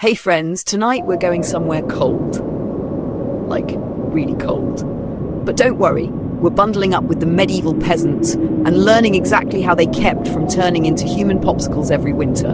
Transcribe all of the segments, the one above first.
Hey friends, tonight we're going somewhere cold. Like, really cold. But don't worry, we're bundling up with the medieval peasants and learning exactly how they kept from turning into human popsicles every winter.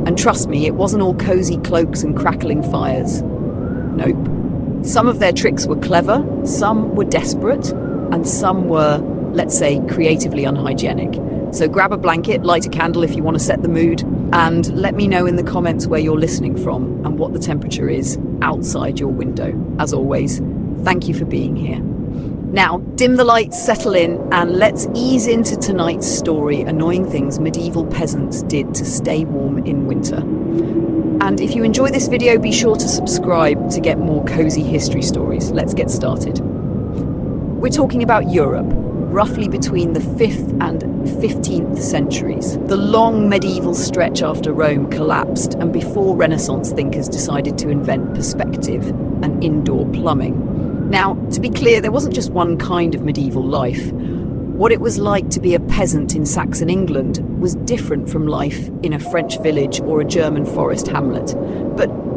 And trust me, it wasn't all cozy cloaks and crackling fires. Nope. Some of their tricks were clever, some were desperate, and some were, let's say, creatively unhygienic. So grab a blanket, light a candle if you want to set the mood, and let me know in the comments where you're listening from and what the temperature is outside your window. As always, thank you for being here. Now, dim the lights, settle in, and let's ease into tonight's story, annoying things medieval peasants did to stay warm in winter. And if you enjoy this video, be sure to subscribe to get more cozy history stories. Let's get started. We're talking about Europe, roughly between the 5th and 15th centuries. The long medieval stretch after Rome collapsed and before Renaissance thinkers decided to invent perspective and indoor plumbing. Now, to be clear, there wasn't just one kind of medieval life. What it was like to be a peasant in Saxon England was different from life in a French village or a German forest hamlet.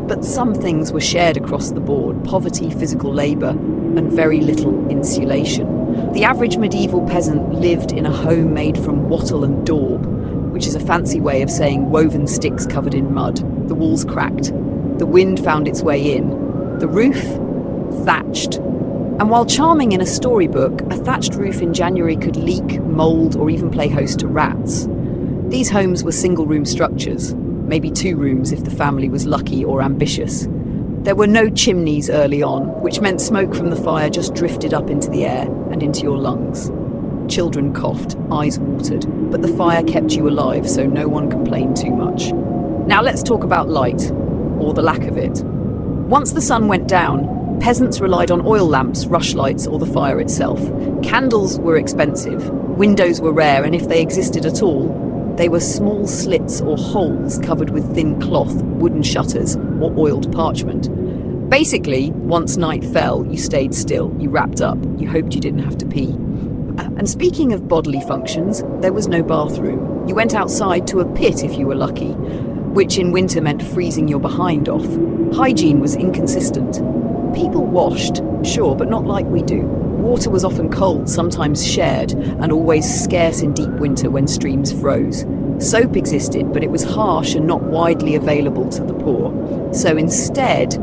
But some things were shared across the board: poverty, physical labour, and very little insulation. The average medieval peasant lived in a home made from wattle and daub, which is a fancy way of saying woven sticks covered in mud. The walls cracked. The wind found its way in. The roof? Thatched. And while charming in a storybook, a thatched roof in January could leak, mould, or even play host to rats. These homes were single-room structures, maybe 2 rooms if the family was lucky or ambitious. There were no chimneys early on, which meant smoke from the fire just drifted up into the air and into your lungs. Children coughed, eyes watered, but the fire kept you alive, so no one complained too much. Now let's talk about light, or the lack of it. Once the sun went down, peasants relied on oil lamps, rushlights, or the fire itself. Candles were expensive, windows were rare, and if they existed at all, they were small slits or holes covered with thin cloth, wooden shutters, or oiled parchment. Basically, once night fell, you stayed still, you wrapped up, you hoped you didn't have to pee. And speaking of bodily functions, there was no bathroom. You went outside to a pit if you were lucky, which in winter meant freezing your behind off. Hygiene was inconsistent. People washed, sure, but not like we do. Water was often cold, sometimes shared, and always scarce in deep winter when streams froze. Soap existed, but it was harsh and not widely available to the poor. So instead,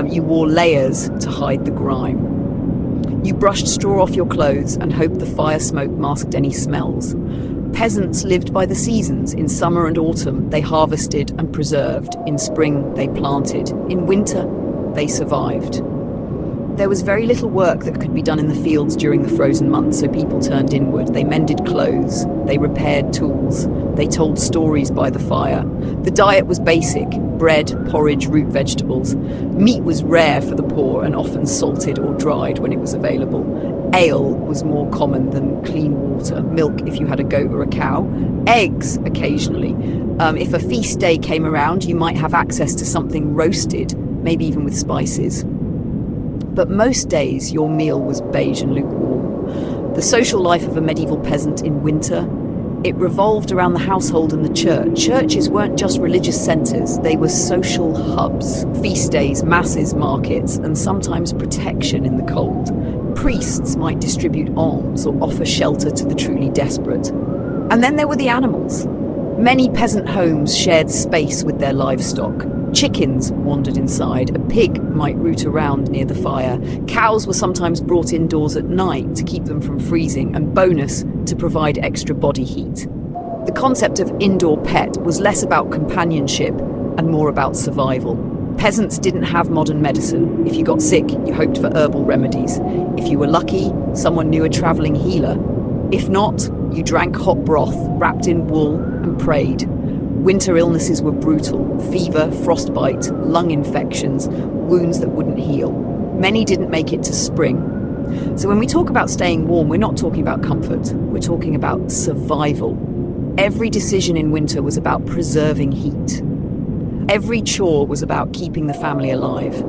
you wore layers to hide the grime. You brushed straw off your clothes and hoped the fire smoke masked any smells. Peasants lived by the seasons. In summer and autumn, they harvested and preserved. In spring, they planted. In winter, they survived. There was very little work that could be done in the fields during the frozen months, so people turned inward. They mended clothes, they repaired tools, they told stories by the fire. The diet was basic: bread, porridge, root vegetables. Meat was rare for the poor and often salted or dried when it was available. Ale was more common than clean water. Milk if you had a goat or a cow. Eggs occasionally. If a feast day came around, you might have access to something roasted, maybe even with spices. But most days, your meal was beige and lukewarm. The social life of a medieval peasant in winter, it revolved around the household and the church. Churches weren't just religious centres, they were social hubs. Feast days, masses, markets, and sometimes protection in the cold. Priests might distribute alms or offer shelter to the truly desperate. And then there were the animals. Many peasant homes shared space with their livestock. Chickens wandered inside, a pig might root around near the fire. Cows were sometimes brought indoors at night to keep them from freezing, and bonus, to provide extra body heat. The concept of indoor pet was less about companionship and more about survival. Peasants didn't have modern medicine. If you got sick, you hoped for herbal remedies. If you were lucky, someone knew a travelling healer. If not, you drank hot broth, wrapped in wool, and prayed. Winter illnesses were brutal: fever, frostbite, lung infections, wounds that wouldn't heal. Many didn't make it to spring. So when we talk about staying warm, we're not talking about comfort, we're talking about survival. Every decision in winter was about preserving heat. Every chore was about keeping the family alive.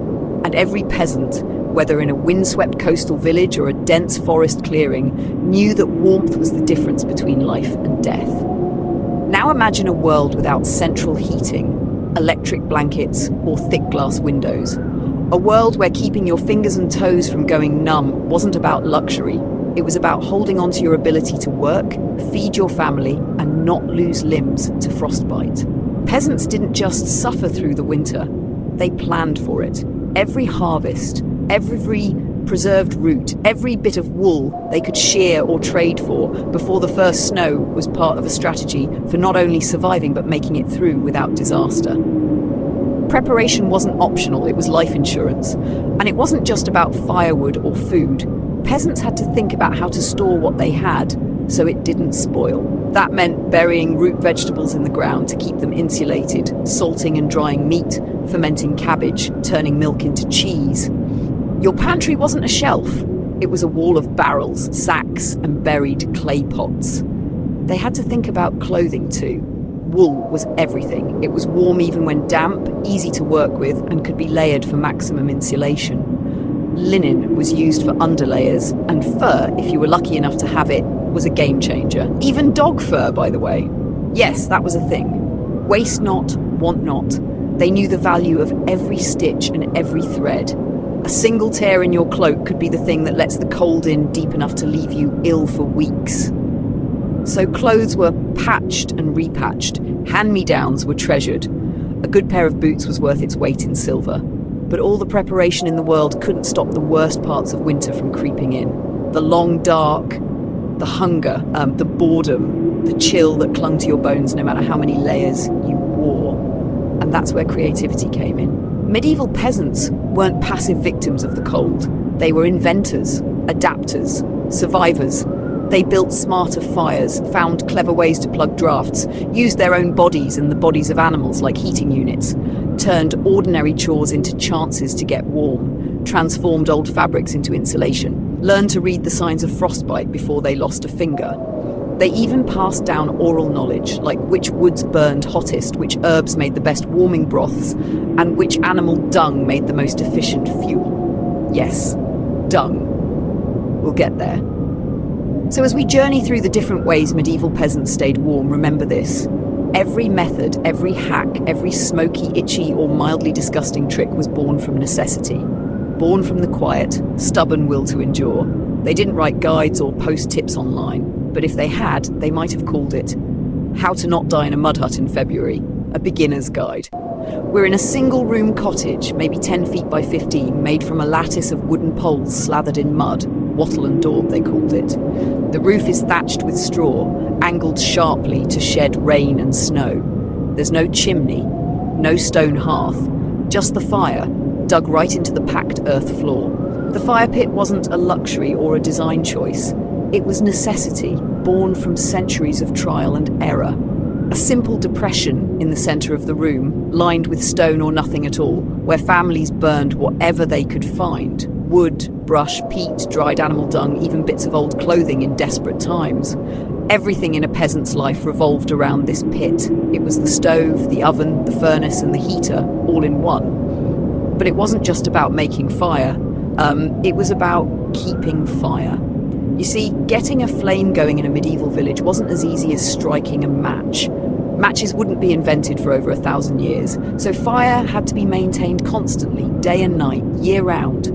And every peasant, whether in a windswept coastal village or a dense forest clearing, knew that warmth was the difference between life and death. Now imagine a world without central heating. electric blankets, or thick glass windows. A world where keeping your fingers and toes from going numb wasn't about luxury. It was about holding on to your ability to work, feed your family, and not lose limbs to frostbite. Peasants didn't just suffer through the winter, they planned for it. Every harvest, every preserved root, every bit of wool they could shear or trade for before the first snow was part of a strategy for not only surviving but making it through without disaster. Preparation wasn't optional, it was life insurance. And it wasn't just about firewood or food. Peasants had to think about how to store what they had so it didn't spoil. That meant burying root vegetables in the ground to keep them insulated, salting and drying meat, fermenting cabbage, turning milk into cheese. Your pantry wasn't a shelf. It was a wall of barrels, sacks, and buried clay pots. They had to think about clothing too. Wool was everything. It was warm even when damp, easy to work with, and could be layered for maximum insulation. Linen was used for underlayers, and fur, if you were lucky enough to have it, was a game changer. Even dog fur, by the way. Yes, that was a thing. Waste not, want not. They knew the value of every stitch and every thread. A single tear in your cloak could be the thing that lets the cold in deep enough to leave you ill for weeks. So clothes were patched and repatched. Hand-me-downs were treasured. A good pair of boots was worth its weight in silver. But all the preparation in the world couldn't stop the worst parts of winter from creeping in. The long dark, the hunger, the boredom, the chill that clung to your bones no matter how many layers you wore. And that's where creativity came in. Medieval peasants weren't passive victims of the cold. They were inventors, adapters, survivors. They built smarter fires, found clever ways to plug drafts, used their own bodies and the bodies of animals like heating units, turned ordinary chores into chances to get warm, transformed old fabrics into insulation, learned to read the signs of frostbite before they lost a finger. They even passed down oral knowledge, like which woods burned hottest, which herbs made the best warming broths, and which animal dung made the most efficient fuel. Yes, dung. We'll get there. So as we journey through the different ways medieval peasants stayed warm, remember this. Every method, every hack, every smoky, itchy, or mildly disgusting trick was born from necessity. Born from the quiet, stubborn will to endure. They didn't write guides or post tips online. But if they had, they might have called it How to Not Die in a Mud Hut in February, a beginner's guide. We're in a single-room cottage, maybe 10 feet by 15, made from a lattice of wooden poles slathered in mud, wattle and daub they called it. The roof is thatched with straw, angled sharply to shed rain and snow. There's no chimney, no stone hearth, just the fire, dug right into the packed earth floor. The fire pit wasn't a luxury or a design choice. It was necessity, born from centuries of trial and error. A simple depression in the center of the room, lined with stone or nothing at all, where families burned whatever they could find. Wood, brush, peat, dried animal dung, even bits of old clothing in desperate times. Everything in a peasant's life revolved around this pit. It was the stove, the oven, the furnace, and the heater, all in one. But it wasn't just about making fire. It was about keeping fire. You see, getting a flame going in a medieval village wasn't as easy as striking a match. Matches wouldn't be invented for over 1,000 years, so fire had to be maintained constantly, day and night, year-round.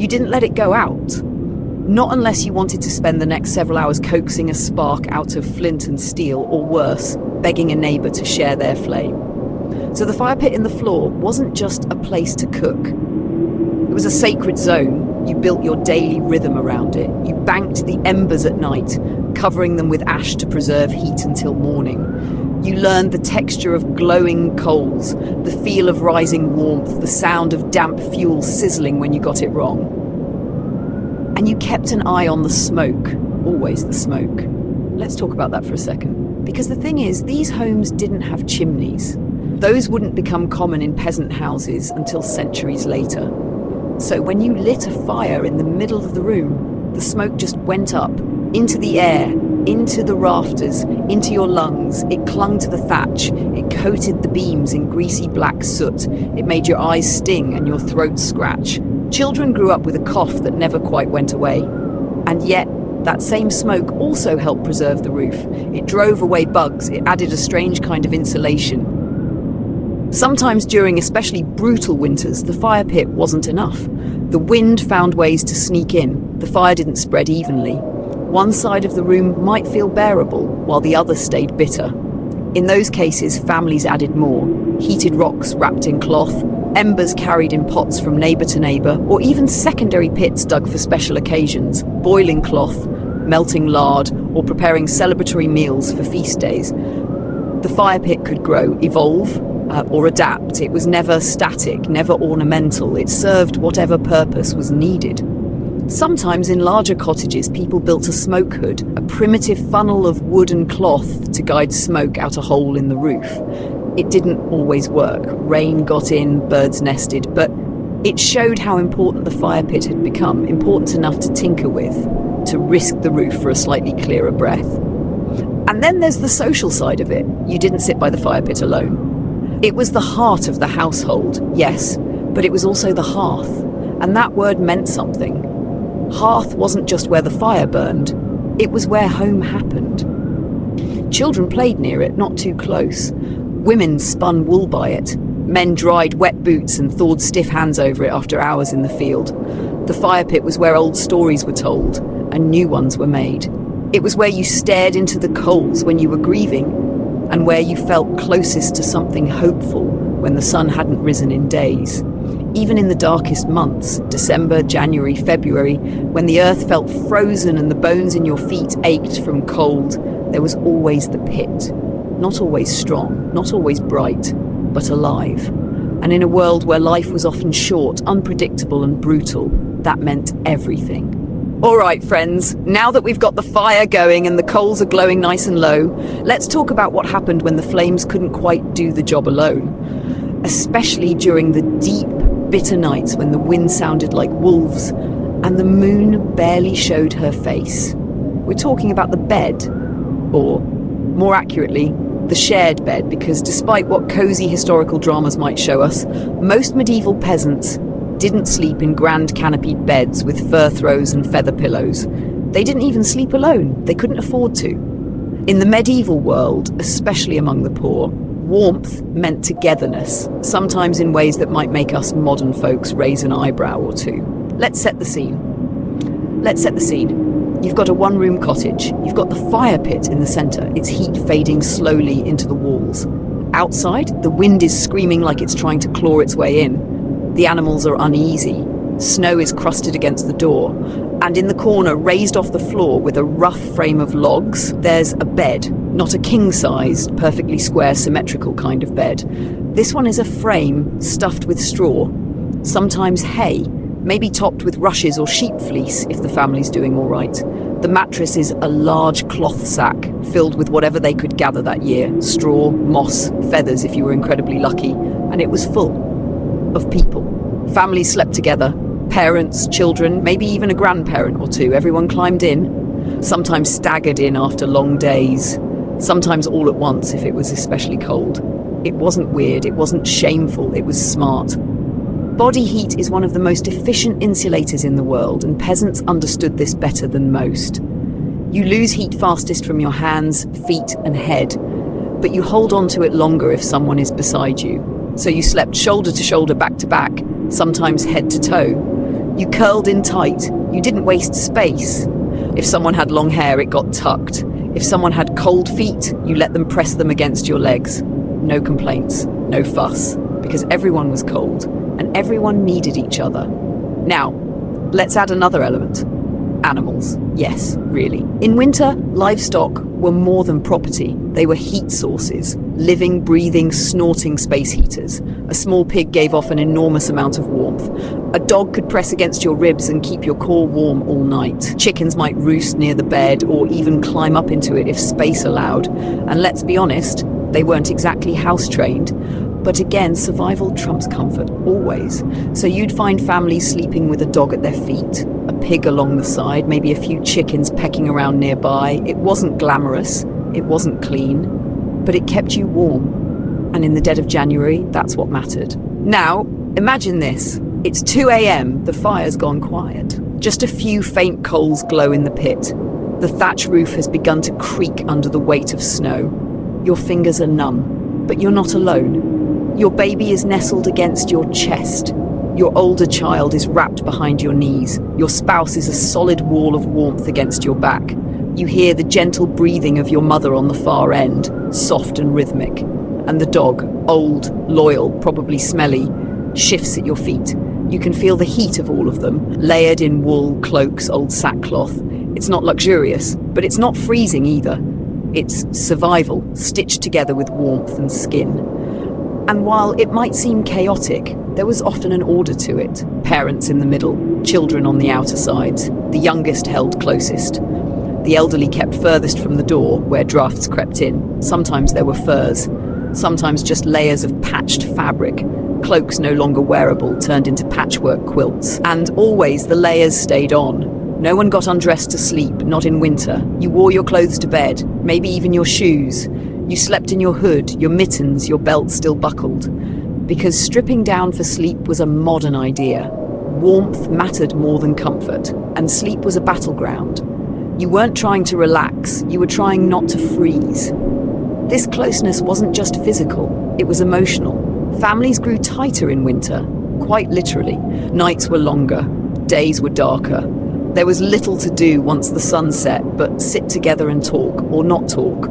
You didn't let it go out. Not unless you wanted to spend the next several hours coaxing a spark out of flint and steel, or worse, begging a neighbour to share their flame. So the fire pit in the floor wasn't just a place to cook. It was a sacred zone. You built your daily rhythm around it. You banked the embers at night, covering them with ash to preserve heat until morning. You learned the texture of glowing coals, the feel of rising warmth, the sound of damp fuel sizzling when you got it wrong. And you kept an eye on the smoke, always the smoke. Let's talk about that for a second. Because the thing is, these homes didn't have chimneys. Those wouldn't become common in peasant houses until centuries later. So when you lit a fire in the middle of the room, the smoke just went up, into the air, into the rafters, into your lungs. It clung to the thatch. It coated the beams in greasy black soot. It made your eyes sting and your throat scratch. Children grew up with a cough that never quite went away. And yet, that same smoke also helped preserve the roof. It drove away bugs. It added a strange kind of insulation. Sometimes during especially brutal winters, the fire pit wasn't enough. The wind found ways to sneak in. The fire didn't spread evenly. One side of the room might feel bearable, while the other stayed bitter. In those cases, families added more. Heated rocks wrapped in cloth, embers carried in pots from neighbour to neighbour, or even secondary pits dug for special occasions, boiling cloth, melting lard, or preparing celebratory meals for feast days. The fire pit could grow, evolve, or adapt. It was never static, never ornamental. It served whatever purpose was needed. Sometimes in larger cottages, people built a smoke hood, a primitive funnel of wood and cloth to guide smoke out a hole in the roof. It didn't always work. Rain got in, birds nested, but it showed how important the fire pit had become, important enough to tinker with, to risk the roof for a slightly clearer breath. And then there's the social side of it. You didn't sit by the fire pit alone. It was the heart of the household, yes, but it was also the hearth, and that word meant something. Hearth wasn't just where the fire burned, it was where home happened. Children played near it, not too close. Women spun wool by it. Men dried wet boots and thawed stiff hands over it after hours in the field. The fire pit was where old stories were told, and new ones were made. It was where you stared into the coals when you were grieving, and where you felt closest to something hopeful when the sun hadn't risen in days. Even in the darkest months, December, January, February, when the earth felt frozen and the bones in your feet ached from cold, there was always the pit. Not always strong, not always bright, but alive. And in a world where life was often short, unpredictable and brutal, that meant everything. All right, friends, now that we've got the fire going and the coals are glowing nice and low, let's talk about what happened when the flames couldn't quite do the job alone. Especially during the deep, bitter nights when the wind sounded like wolves and the moon barely showed her face. We're talking about the bed, or more accurately, the shared bed, because despite what cosy historical dramas might show us, most medieval peasants didn't sleep in grand canopied beds with fur throws and feather pillows. They didn't even sleep alone. They couldn't afford to. In the medieval world, especially among the poor, warmth meant togetherness, sometimes in ways that might make us modern folks raise an eyebrow or two. Let's set the scene. You've got a one-room cottage. You've got the fire pit in the centre, its heat fading slowly into the walls. Outside, the wind is screaming like it's trying to claw its way in. The animals are uneasy. Snow is crusted against the door. And in the corner, raised off the floor with a rough frame of logs, there's a bed. Not a king-sized, perfectly square, symmetrical kind of bed. This one is a frame stuffed with straw, sometimes hay, maybe topped with rushes or sheep fleece if the family's doing all right. The mattress is a large cloth sack filled with whatever they could gather that year. Straw, moss, feathers if you were incredibly lucky. And it was full of people. Families slept together. Parents, children, maybe even a grandparent or two. Everyone climbed in, sometimes staggered in after long days, sometimes all at once if it was especially cold. It wasn't weird, it wasn't shameful, it was smart. Body heat is one of the most efficient insulators in the world, and peasants understood this better than most. You lose heat fastest from your hands, feet, and head, but you hold on to it longer if someone is beside you. So you slept shoulder to shoulder, back to back, sometimes head to toe. You curled in tight. You didn't waste space. If someone had long hair, it got tucked. If someone had cold feet, you let them press them against your legs. No complaints, no fuss, because everyone was cold and everyone needed each other. Now, let's add another element. Animals. Yes, really. In winter, livestock were more than property. They were heat sources, living, breathing, snorting space heaters. A small pig gave off an enormous amount of warmth. A dog could press against your ribs and keep your core warm all night. Chickens might roost near the bed or even climb up into it if space allowed. And let's be honest, they weren't exactly house-trained. But again, survival trumps comfort, always. So you'd find families sleeping with a dog at their feet, a pig along the side, maybe a few chickens pecking around nearby. It wasn't glamorous, it wasn't clean, but it kept you warm. And in the dead of January, that's what mattered. Now, imagine this. It's 2 a.m, the fire's gone quiet. Just a few faint coals glow in the pit. The thatch roof has begun to creak under the weight of snow. Your fingers are numb, but you're not alone. Your baby is nestled against your chest. Your older child is wrapped behind your knees. Your spouse is a solid wall of warmth against your back. You hear the gentle breathing of your mother on the far end, soft and rhythmic. And the dog, old, loyal, probably smelly, shifts at your feet. You can feel the heat of all of them, layered in wool, cloaks, old sackcloth. It's not luxurious, but it's not freezing either. It's survival, stitched together with warmth and skin. And while it might seem chaotic, there was often an order to it. Parents in the middle, children on the outer sides, the youngest held closest. The elderly kept furthest from the door, where drafts crept in. Sometimes there were furs, sometimes just layers of patched fabric, cloaks no longer wearable turned into patchwork quilts. And always the layers stayed on. No one got undressed to sleep, not in winter. You wore your clothes to bed, maybe even your shoes. You slept in your hood, your mittens, your belt still buckled. Because stripping down for sleep was a modern idea. Warmth mattered more than comfort, and sleep was a battleground. You weren't trying to relax, you were trying not to freeze. This closeness wasn't just physical, it was emotional. Families grew tighter in winter, quite literally. Nights were longer, days were darker. There was little to do once the sun set, but sit together and talk, or not talk.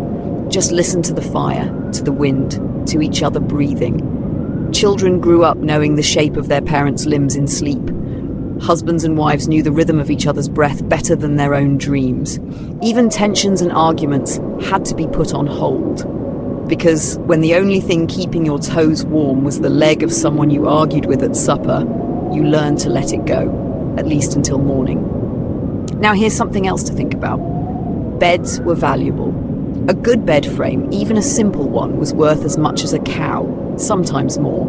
Just listen to the fire, to the wind, to each other breathing. Children grew up knowing the shape of their parents' limbs in sleep. Husbands and wives knew the rhythm of each other's breath better than their own dreams. Even tensions and arguments had to be put on hold. Because when the only thing keeping your toes warm was the leg of someone you argued with at supper, you learned to let it go, at least until morning. Now here's something else to think about. Beds were valuable. A good bed frame, even a simple one, was worth as much as a cow, sometimes more.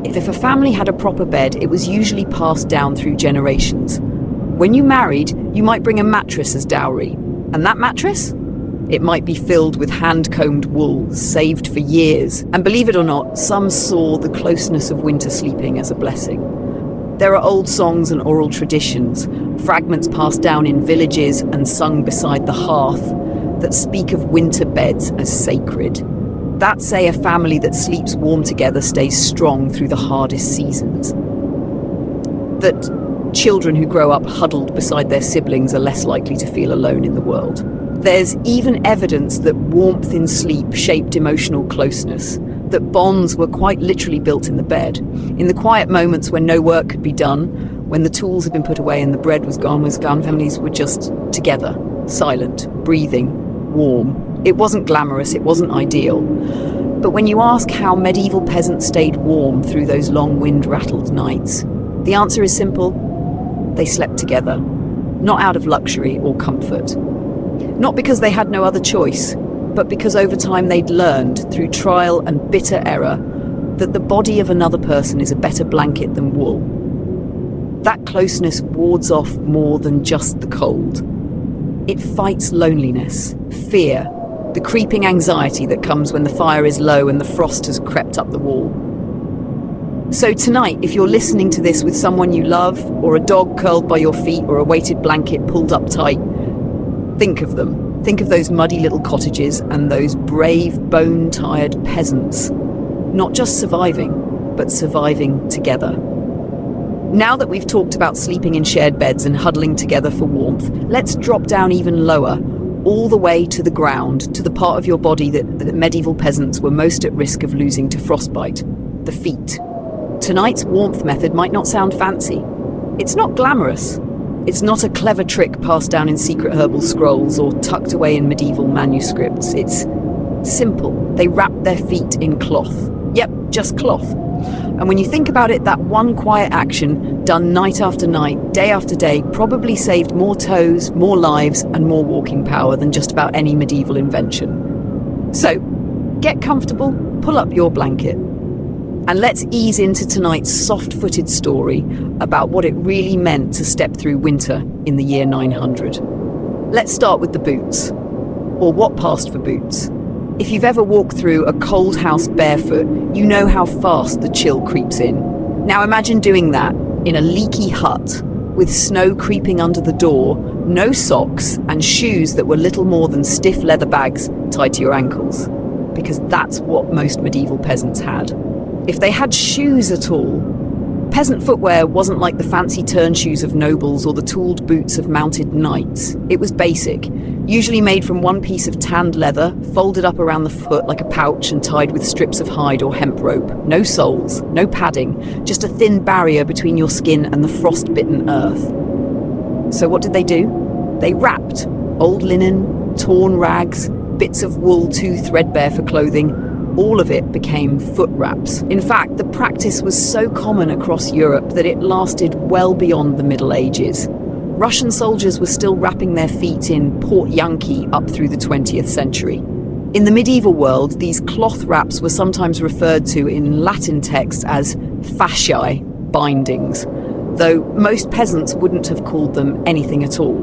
If a family had a proper bed, it was usually passed down through generations. When you married, you might bring a mattress as dowry. And that mattress? It might be filled with hand-combed wool, saved for years. And believe it or not, some saw the closeness of winter sleeping as a blessing. There are old songs and oral traditions, fragments passed down in villages and sung beside the hearth, that speak of winter beds as sacred. That say a family that sleeps warm together stays strong through the hardest seasons. That children who grow up huddled beside their siblings are less likely to feel alone in the world. There's even evidence that warmth in sleep shaped emotional closeness, that bonds were quite literally built in the bed. In the quiet moments when no work could be done, when the tools had been put away and the bread was gone, families were just together, silent, breathing, warm. It wasn't glamorous, it wasn't ideal. But when you ask how medieval peasants stayed warm through those long wind-rattled nights, the answer is simple. They slept together, not out of luxury or comfort. Not because they had no other choice, but because over time they'd learned, through trial and bitter error, that the body of another person is a better blanket than wool. That closeness wards off more than just the cold. It fights loneliness, fear, the creeping anxiety that comes when the fire is low and the frost has crept up the wall. So tonight, if you're listening to this with someone you love, or a dog curled by your feet, or a weighted blanket pulled up tight, think of them. Think of those muddy little cottages and those brave, bone-tired peasants. Not just surviving, but surviving together. Now that we've talked about sleeping in shared beds and huddling together for warmth, let's drop down even lower, all the way to the ground, to the part of your body that medieval peasants were most at risk of losing to frostbite, the feet. Tonight's warmth method might not sound fancy. It's not glamorous. It's not a clever trick passed down in secret herbal scrolls or tucked away in medieval manuscripts. It's simple. They wrap their feet in cloth. Yep, just cloth. And when you think about it, that one quiet action, done night after night, day after day, probably saved more toes, more lives, and more walking power than just about any medieval invention. So, get comfortable, pull up your blanket, and let's ease into tonight's soft-footed story about what it really meant to step through winter in the year 900. Let's start with the boots, or what passed for boots. If you've ever walked through a cold house barefoot, you know how fast the chill creeps in. Now imagine doing that in a leaky hut, with snow creeping under the door, no socks, and shoes that were little more than stiff leather bags tied to your ankles. Because that's what most medieval peasants had. If they had shoes at all, peasant footwear wasn't like the fancy turn shoes of nobles or the tooled boots of mounted knights. It was basic, usually made from one piece of tanned leather, folded up around the foot like a pouch and tied with strips of hide or hemp rope. No soles, no padding, just a thin barrier between your skin and the frost-bitten earth. So what did they do? They wrapped old linen, torn rags, bits of wool too threadbare for clothing. All of it became foot wraps. In fact, the practice was so common across Europe that it lasted well beyond the Middle Ages. Russian soldiers were still wrapping their feet in portyanki up through the 20th century. In the medieval world, these cloth wraps were sometimes referred to in Latin texts as fasciae, bindings, though most peasants wouldn't have called them anything at all.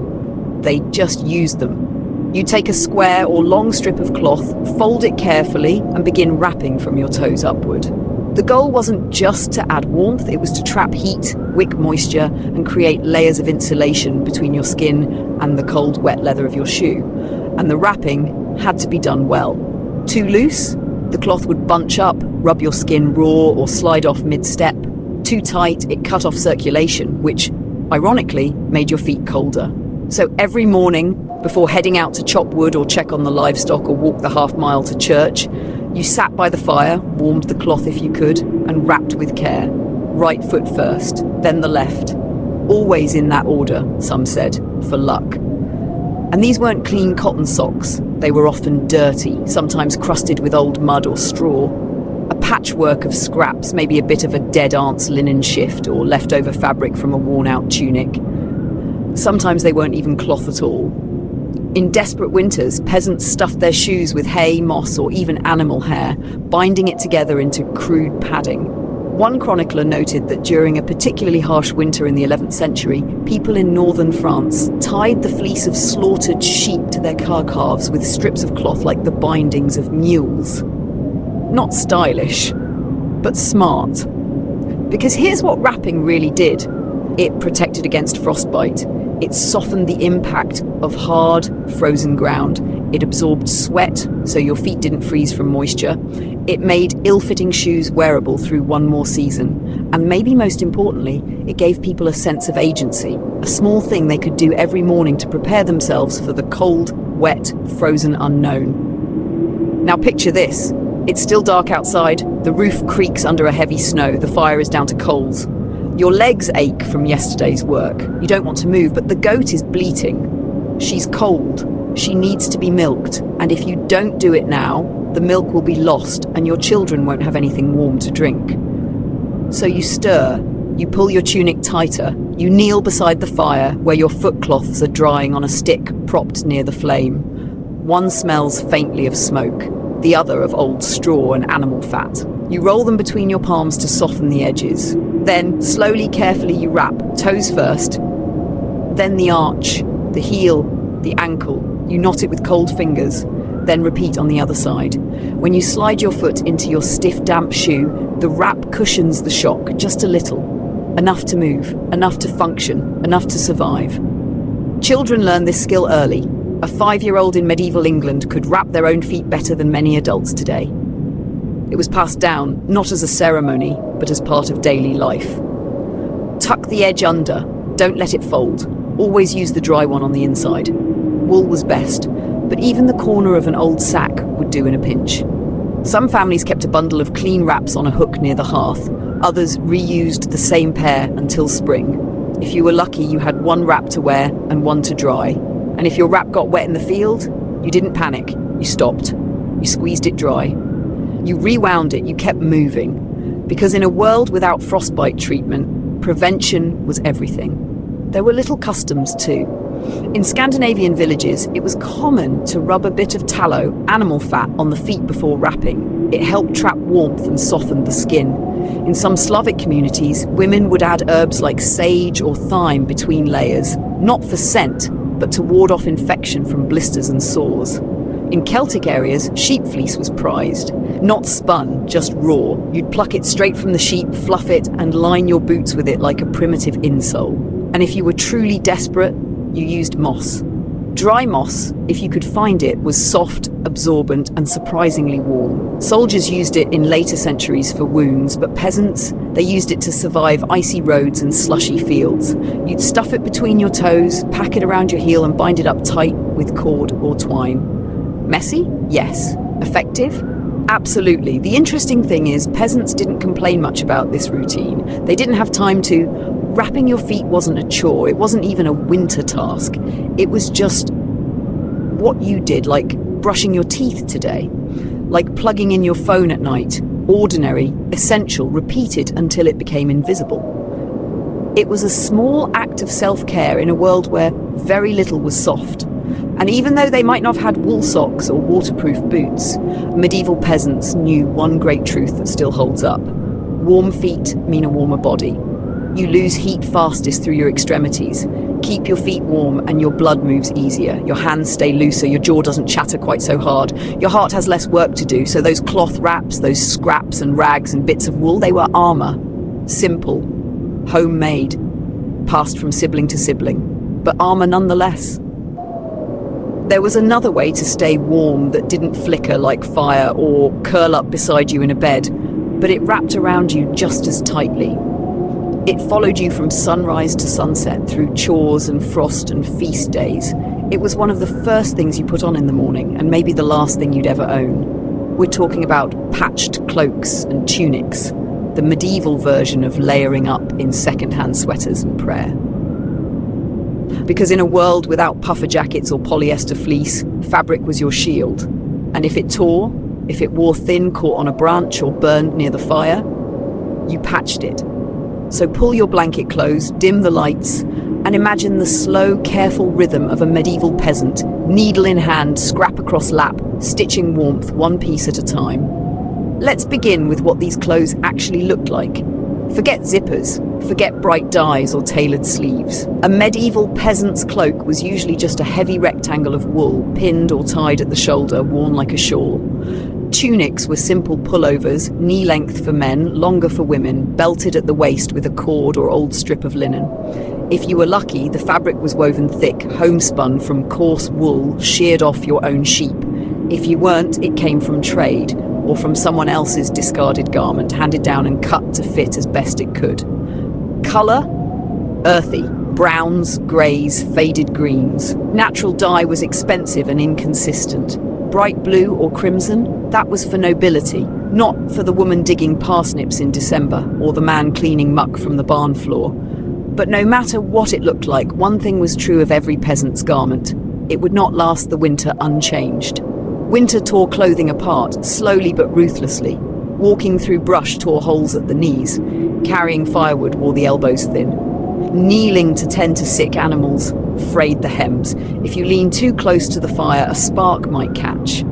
They just used them. You take a square or long strip of cloth, fold it carefully, and begin wrapping from your toes upward. The goal wasn't just to add warmth, it was to trap heat, wick moisture, and create layers of insulation between your skin and the cold, wet leather of your shoe. And the wrapping had to be done well. Too loose, the cloth would bunch up, rub your skin raw, or slide off mid-step. Too tight, it cut off circulation, which, ironically, made your feet colder. So every morning, before heading out to chop wood or check on the livestock or walk the half-mile to church, you sat by the fire, warmed the cloth if you could, and wrapped with care. Right foot first, then the left. Always in that order, some said, for luck. And these weren't clean cotton socks. They were often dirty, sometimes crusted with old mud or straw. A patchwork of scraps, maybe a bit of a dead aunt's linen shift or leftover fabric from a worn-out tunic. Sometimes they weren't even cloth at all. In desperate winters, peasants stuffed their shoes with hay, moss, or even animal hair, binding it together into crude padding. One chronicler noted that during a particularly harsh winter in the 11th century, people in northern France tied the fleece of slaughtered sheep to their car calves with strips of cloth like the bindings of mules. Not stylish, but smart. Because here's what wrapping really did. It protected against frostbite. It softened the impact of hard, frozen ground. It absorbed sweat, so your feet didn't freeze from moisture. It made ill-fitting shoes wearable through one more season. And maybe most importantly, it gave people a sense of agency, a small thing they could do every morning to prepare themselves for the cold, wet, frozen unknown. Now picture this. It's still dark outside, the roof creaks under a heavy snow, the fire is down to coals. Your legs ache from yesterday's work. You don't want to move, but the goat is bleating. She's cold. She needs to be milked. And if you don't do it now, the milk will be lost and your children won't have anything warm to drink. So you stir. You pull your tunic tighter. You kneel beside the fire where your foot cloths are drying on a stick propped near the flame. One smells faintly of smoke, the other of old straw and animal fat. You roll them between your palms to soften the edges. Then, slowly, carefully, you wrap, toes first, then the arch, the heel, the ankle. You knot it with cold fingers, then repeat on the other side. When you slide your foot into your stiff, damp shoe, the wrap cushions the shock just a little. Enough to move, enough to function, enough to survive. Children learn this skill early. A 5-year-old in medieval England could wrap their own feet better than many adults today. It was passed down, not as a ceremony, but as part of daily life. Tuck the edge under, don't let it fold. Always use the dry one on the inside. Wool was best, but even the corner of an old sack would do in a pinch. Some families kept a bundle of clean wraps on a hook near the hearth. Others reused the same pair until spring. If you were lucky, you had one wrap to wear and one to dry. And if your wrap got wet in the field, you didn't panic. You stopped. You squeezed it dry. You rewound it, you kept moving. Because in a world without frostbite treatment, prevention was everything. There were little customs too. In Scandinavian villages, it was common to rub a bit of tallow, animal fat, on the feet before wrapping. It helped trap warmth and softened the skin. In some Slavic communities, women would add herbs like sage or thyme between layers, not for scent, but to ward off infection from blisters and sores. In Celtic areas, sheep fleece was prized. Not spun, just raw. You'd pluck it straight from the sheep, fluff it, and line your boots with it like a primitive insole. And if you were truly desperate, you used moss. Dry moss, if you could find it, was soft, absorbent, and surprisingly warm. Soldiers used it in later centuries for wounds, but peasants, they used it to survive icy roads and slushy fields. You'd stuff it between your toes, pack it around your heel, and bind it up tight with cord or twine. Messy? Yes. Effective? Absolutely. The interesting thing is, peasants didn't complain much about this routine. They didn't have time to. Wrapping your feet wasn't a chore. It wasn't even a winter task. It was just what you did, like brushing your teeth today, like plugging in your phone at night. Ordinary, essential, repeated until it became invisible. It was a small act of self-care in a world where very little was soft. And even though they might not have had wool socks or waterproof boots, medieval peasants knew one great truth that still holds up. Warm feet mean a warmer body. You lose heat fastest through your extremities. Keep your feet warm and your blood moves easier. Your hands stay looser, your jaw doesn't chatter quite so hard. Your heart has less work to do, so those cloth wraps, those scraps and rags and bits of wool, they were armor. Simple, homemade, passed from sibling to sibling, but armor nonetheless. There was another way to stay warm that didn't flicker like fire or curl up beside you in a bed, but it wrapped around you just as tightly. It followed you from sunrise to sunset through chores and frost and feast days. It was one of the first things you put on in the morning, and maybe the last thing you'd ever own. We're talking about patched cloaks and tunics, the medieval version of layering up in second-hand sweaters and prayer. Because in a world without puffer jackets or polyester fleece, fabric was your shield. And if it tore, if it wore thin, caught on a branch, or burned near the fire, you patched it. So pull your blanket close, dim the lights, and imagine the slow, careful rhythm of a medieval peasant, needle in hand, scrap across lap, stitching warmth one piece at a time. Let's begin with what these clothes actually looked like. Forget zippers, forget bright dyes or tailored sleeves. A medieval peasant's cloak was usually just a heavy rectangle of wool, pinned or tied at the shoulder, worn like a shawl. Tunics were simple pullovers, knee-length for men, longer for women, belted at the waist with a cord or old strip of linen. If you were lucky, the fabric was woven thick, homespun from coarse wool, sheared off your own sheep. If you weren't, it came from trade, or from someone else's discarded garment, handed down and cut to fit as best it could. Colour? Earthy. Browns, greys, faded greens. Natural dye was expensive and inconsistent. Bright blue or crimson? That was for nobility, not for the woman digging parsnips in December or the man cleaning muck from the barn floor. But no matter what it looked like, one thing was true of every peasant's garment. It would not last the winter unchanged. Winter tore clothing apart, slowly but ruthlessly. Walking through brush tore holes at the knees. Carrying firewood wore the elbows thin. Kneeling to tend to sick animals frayed the hems. If you leaned too close to the fire, a spark might catch.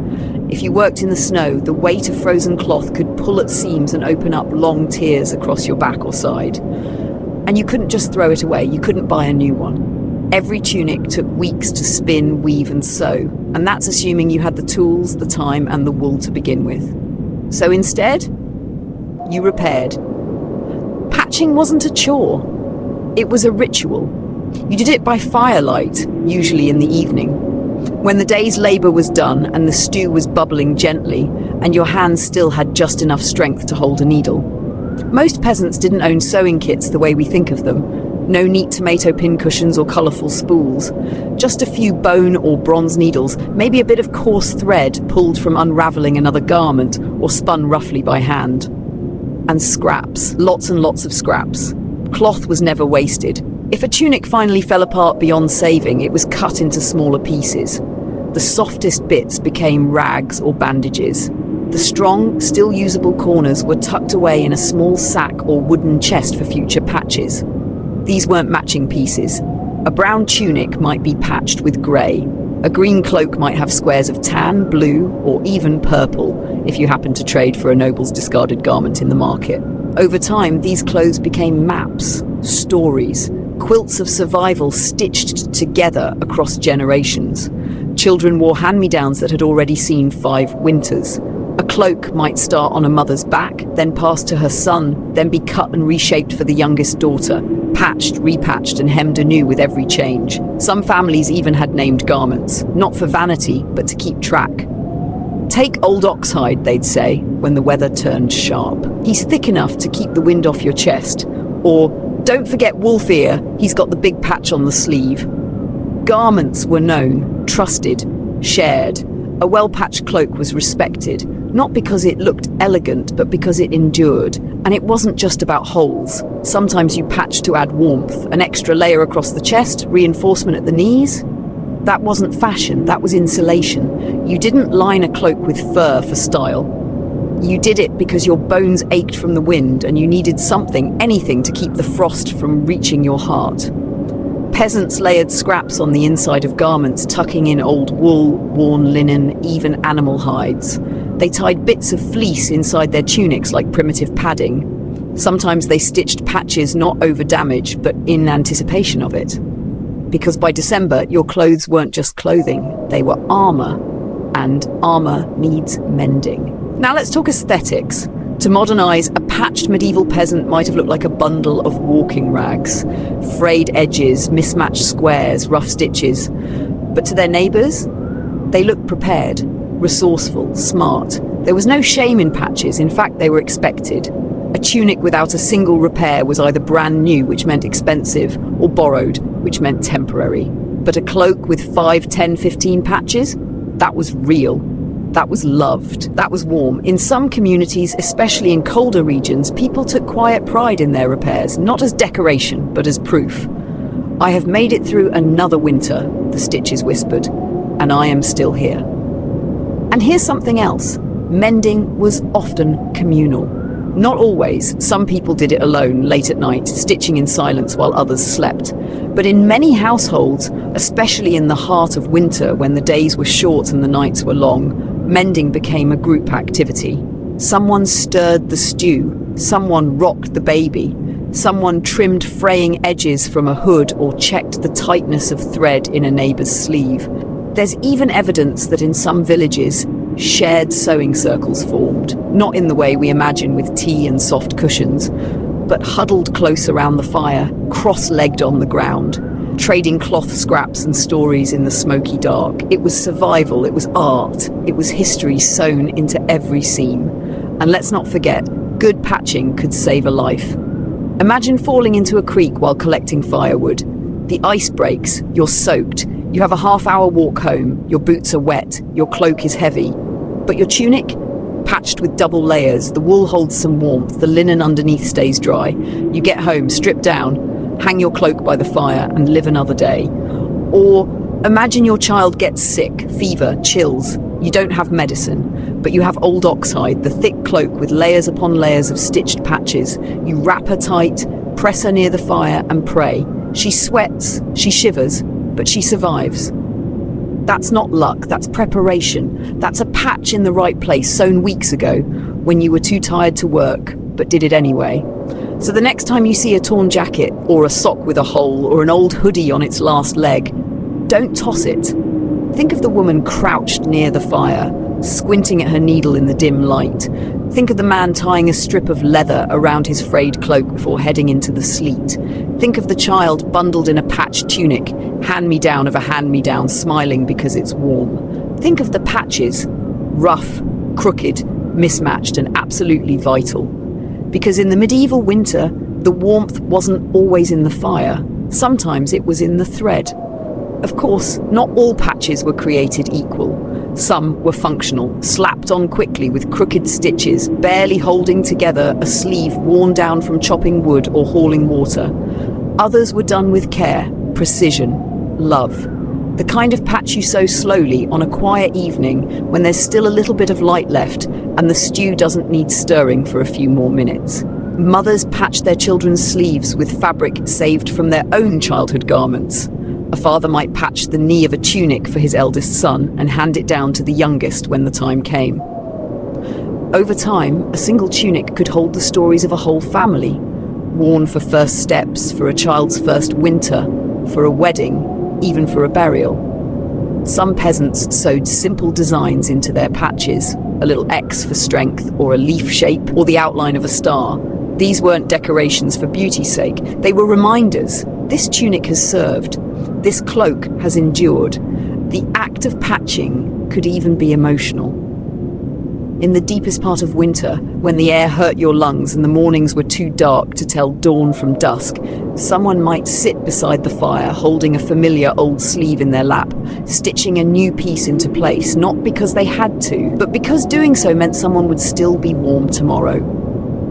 If you worked in the snow, the weight of frozen cloth could pull at seams and open up long tears across your back or side. And you couldn't just throw it away, you couldn't buy a new one. Every tunic took weeks to spin, weave and sew, and that's assuming you had the tools, the time and the wool to begin with. So instead, you repaired. Patching wasn't a chore, it was a ritual. You did it by firelight, usually in the evening, when the day's labour was done and the stew was bubbling gently and your hands still had just enough strength to hold a needle. Most peasants didn't own sewing kits the way we think of them. No neat tomato pincushions or colourful spools. Just a few bone or bronze needles, maybe a bit of coarse thread pulled from unravelling another garment or spun roughly by hand. And scraps, lots and lots of scraps. Cloth was never wasted. If a tunic finally fell apart beyond saving, it was cut into smaller pieces. The softest bits became rags or bandages. The strong, still usable corners were tucked away in a small sack or wooden chest for future patches. These weren't matching pieces. A brown tunic might be patched with grey. A green cloak might have squares of tan, blue, or even purple, if you happened to trade for a noble's discarded garment in the market. Over time, these clothes became maps, stories, quilts of survival stitched together across generations. Children wore hand-me-downs that had already seen 5 winters. A cloak might start on a mother's back, then pass to her son, then be cut and reshaped for the youngest daughter, patched, repatched and hemmed anew with every change. Some families even had named garments, not for vanity, but to keep track. Take old oxhide, they'd say, when the weather turned sharp. He's thick enough to keep the wind off your chest. Or, don't forget wolf ear, he's got the big patch on the sleeve. Garments were known, trusted, shared. A well-patched cloak was respected, not because it looked elegant, but because it endured. And it wasn't just about holes. Sometimes you patched to add warmth, an extra layer across the chest, reinforcement at the knees. That wasn't fashion, that was insulation. You didn't line a cloak with fur for style. You did it because your bones ached from the wind and you needed something, anything, to keep the frost from reaching your heart. Peasants layered scraps on the inside of garments, tucking in old wool, worn linen, even animal hides. They tied bits of fleece inside their tunics like primitive padding. Sometimes they stitched patches not over damage, but in anticipation of it. Because by December, your clothes weren't just clothing, they were armor, and armor needs mending. Now let's talk aesthetics. To modernize, a patched medieval peasant might have looked like a bundle of walking rags. Frayed edges, mismatched squares, rough stitches. But to their neighbors, they looked prepared, resourceful, smart. There was no shame in patches, in fact they were expected. A tunic without a single repair was either brand new, which meant expensive, or borrowed, which meant temporary. But a cloak with 5, 10, 15 patches? That was real. That was loved. That was warm. In some communities, especially in colder regions, people took quiet pride in their repairs, not as decoration, but as proof. I have made it through another winter, the stitches whispered, and I am still here. And here's something else. Mending was often communal. Not always. Some people did it alone, late at night, stitching in silence while others slept. But in many households, especially in the heart of winter when the days were short and the nights were long, mending became a group activity. Someone stirred the stew, someone rocked the baby, someone trimmed fraying edges from a hood or checked the tightness of thread in a neighbor's sleeve. There's even evidence that in some villages, shared sewing circles formed, not in the way we imagine with tea and soft cushions, but huddled close around the fire, cross-legged on the ground, trading cloth scraps and stories in the smoky dark. It was survival, it was art, it was history sewn into every seam. And let's not forget, good patching could save a life. Imagine falling into a creek while collecting firewood. The ice breaks, you're soaked, you have a half-hour walk home, your boots are wet, your cloak is heavy. But your tunic? Patched with double layers, the wool holds some warmth, the linen underneath stays dry. You get home, strip down, hang your cloak by the fire and live another day. Or imagine your child gets sick, fever, chills. You don't have medicine, but you have old oxhide, the thick cloak with layers upon layers of stitched patches. You wrap her tight, press her near the fire and pray. She sweats, she shivers, but she survives. That's not luck, that's preparation. That's a patch in the right place sewn weeks ago when you were too tired to work, but did it anyway. So the next time you see a torn jacket, or a sock with a hole, or an old hoodie on its last leg, don't toss it. Think of the woman crouched near the fire, squinting at her needle in the dim light. Think of the man tying a strip of leather around his frayed cloak before heading into the sleet. Think of the child bundled in a patched tunic, hand-me-down of a hand-me-down, smiling because it's warm. Think of the patches, rough, crooked, mismatched, and absolutely vital. Because in the medieval winter, the warmth wasn't always in the fire. Sometimes it was in the thread. Of course, not all patches were created equal. Some were functional, slapped on quickly with crooked stitches, barely holding together a sleeve worn down from chopping wood or hauling water. Others were done with care, precision, love. The kind of patch you sew slowly on a quiet evening when there's still a little bit of light left and the stew doesn't need stirring for a few more minutes. Mothers patched their children's sleeves with fabric saved from their own childhood garments. A father might patch the knee of a tunic for his eldest son and hand it down to the youngest when the time came. Over time, a single tunic could hold the stories of a whole family, worn for first steps, for a child's first winter, for a wedding, even for a burial. Some peasants sewed simple designs into their patches, a little X for strength, or a leaf shape, or the outline of a star. These weren't decorations for beauty's sake, they were reminders. This tunic has served. This cloak has endured. The act of patching could even be emotional. In the deepest part of winter, when the air hurt your lungs and the mornings were too dark to tell dawn from dusk, someone might sit beside the fire holding a familiar old sleeve in their lap, stitching a new piece into place, not because they had to, but because doing so meant someone would still be warm tomorrow.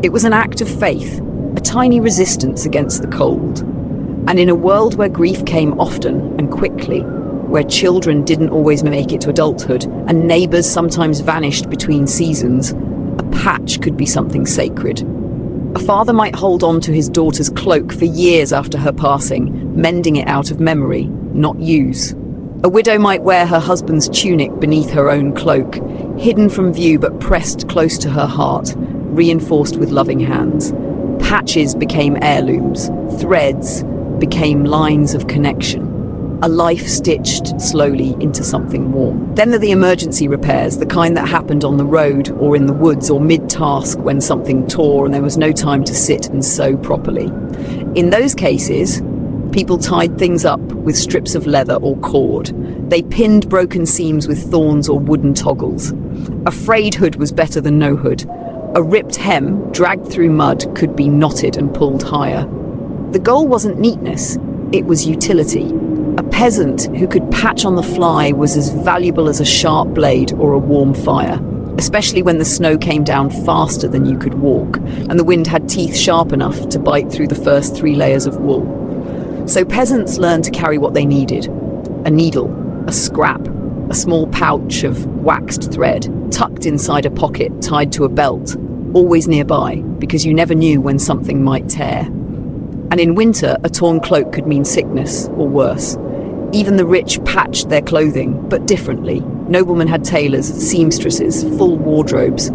It was an act of faith, a tiny resistance against the cold. And in a world where grief came often and quickly, where children didn't always make it to adulthood, and neighbours sometimes vanished between seasons, a patch could be something sacred. A father might hold on to his daughter's cloak for years after her passing, mending it out of memory, not use. A widow might wear her husband's tunic beneath her own cloak, hidden from view but pressed close to her heart, reinforced with loving hands. Patches became heirlooms, threads became lines of connection. A life stitched slowly into something warm. Then there are the emergency repairs, the kind that happened on the road or in the woods or mid-task when something tore and there was no time to sit and sew properly. In those cases, people tied things up with strips of leather or cord. They pinned broken seams with thorns or wooden toggles. A frayed hood was better than no hood. A ripped hem, dragged through mud, could be knotted and pulled higher. The goal wasn't neatness, it was utility. A peasant who could patch on the fly was as valuable as a sharp blade or a warm fire, especially when the snow came down faster than you could walk, and the wind had teeth sharp enough to bite through the first 3 layers of wool. So peasants learned to carry what they needed: a needle, a scrap, a small pouch of waxed thread, tucked inside a pocket tied to a belt, always nearby, because you never knew when something might tear. And in winter, a torn cloak could mean sickness, or worse. Even the rich patched their clothing, but differently. Noblemen had tailors, seamstresses, full wardrobes.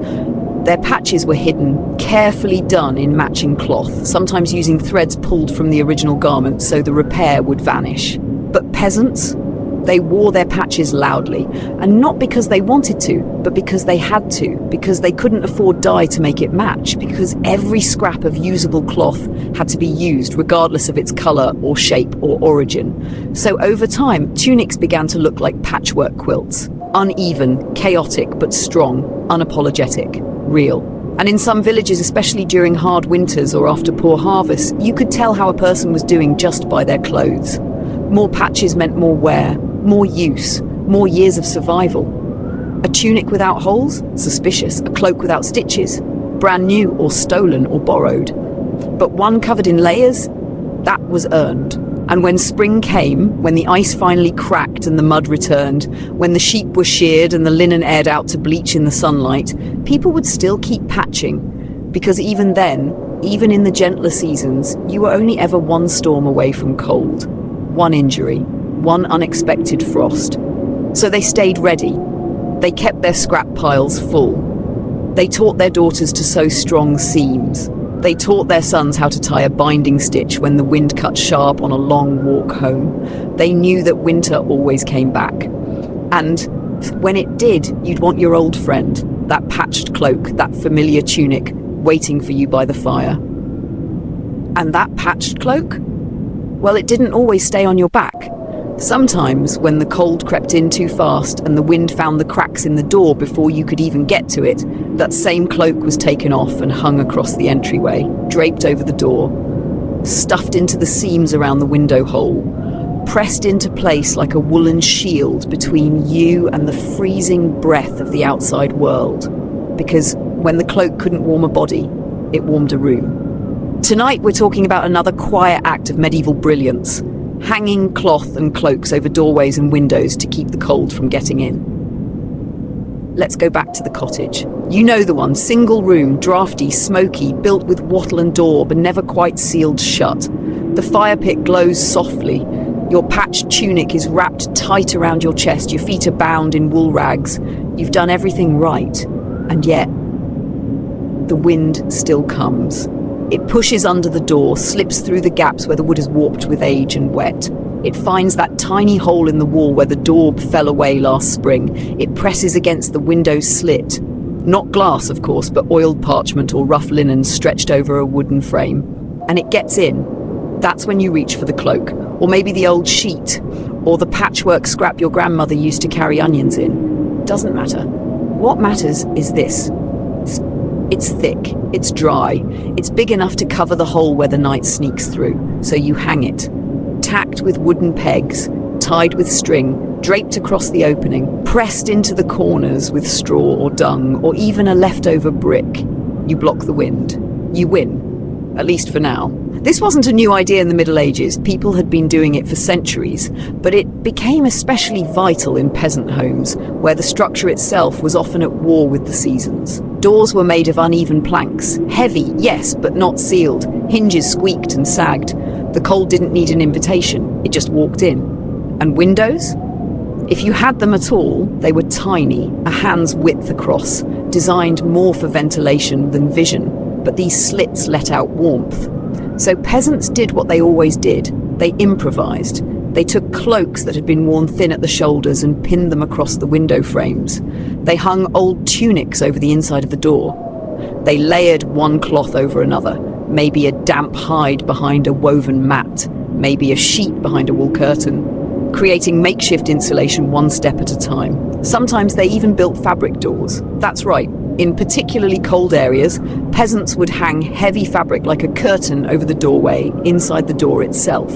Their patches were hidden, carefully done in matching cloth, sometimes using threads pulled from the original garment so the repair would vanish. But peasants? They wore their patches loudly, and not because they wanted to, but because they had to, because they couldn't afford dye to make it match, because every scrap of usable cloth had to be used, regardless of its colour or shape or origin. So over time, tunics began to look like patchwork quilts. Uneven, chaotic, but strong, unapologetic, real. And in some villages, especially during hard winters or after poor harvests, you could tell how a person was doing just by their clothes. More patches meant more wear, more use, more years of survival. A tunic without holes? Suspicious. A cloak without stitches? Brand new or stolen or borrowed. But one covered in layers? That was earned. And when spring came, when the ice finally cracked and the mud returned, when the sheep were sheared and the linen aired out to bleach in the sunlight, people would still keep patching. Because even then, even in the gentler seasons, you were only ever one storm away from cold. One injury, one unexpected frost. So they stayed ready. They kept their scrap piles full. They taught their daughters to sew strong seams. They taught their sons how to tie a binding stitch when the wind cut sharp on a long walk home. They knew that winter always came back. And when it did, you'd want your old friend, that patched cloak, that familiar tunic, waiting for you by the fire. And that patched cloak? Well, it didn't always stay on your back. Sometimes, when the cold crept in too fast and the wind found the cracks in the door before you could even get to it, that same cloak was taken off and hung across the entryway, draped over the door, stuffed into the seams around the window hole, pressed into place like a woolen shield between you and the freezing breath of the outside world. Because when the cloak couldn't warm a body, it warmed a room. Tonight we're talking about another quiet act of medieval brilliance, hanging cloth and cloaks over doorways and windows to keep the cold from getting in. Let's go back to the cottage. You know the one, single room, drafty, smoky, built with wattle and daub and never quite sealed shut. The fire pit glows softly. Your patched tunic is wrapped tight around your chest. Your feet are bound in wool rags. You've done everything right. And yet, the wind still comes. It pushes under the door, slips through the gaps where the wood is warped with age and wet. It finds that tiny hole in the wall where the daub fell away last spring. It presses against the window's slit. Not glass, of course, but oiled parchment or rough linen stretched over a wooden frame. And it gets in. That's when you reach for the cloak, or maybe the old sheet, or the patchwork scrap your grandmother used to carry onions in. Doesn't matter. What matters is this. It's thick, it's dry, it's big enough to cover the hole where the night sneaks through, so you hang it. Tacked with wooden pegs, tied with string, draped across the opening, pressed into the corners with straw or dung, or even a leftover brick. You block the wind. You win, at least for now. This wasn't a new idea in the Middle Ages. People had been doing it for centuries, but it became especially vital in peasant homes, where the structure itself was often at war with the seasons. Doors were made of uneven planks, heavy, yes, but not sealed. Hinges squeaked and sagged. The cold didn't need an invitation, it just walked in. And windows? If you had them at all, they were tiny, a hand's width across, designed more for ventilation than vision, but these slits let out warmth. So peasants did what they always did. They improvised. They took cloaks that had been worn thin at the shoulders and pinned them across the window frames. They hung old tunics over the inside of the door. They layered one cloth over another, maybe a damp hide behind a woven mat, maybe a sheet behind a wool curtain, creating makeshift insulation one step at a time. Sometimes they even built fabric doors. That's right. In particularly cold areas, peasants would hang heavy fabric like a curtain over the doorway, inside the door itself.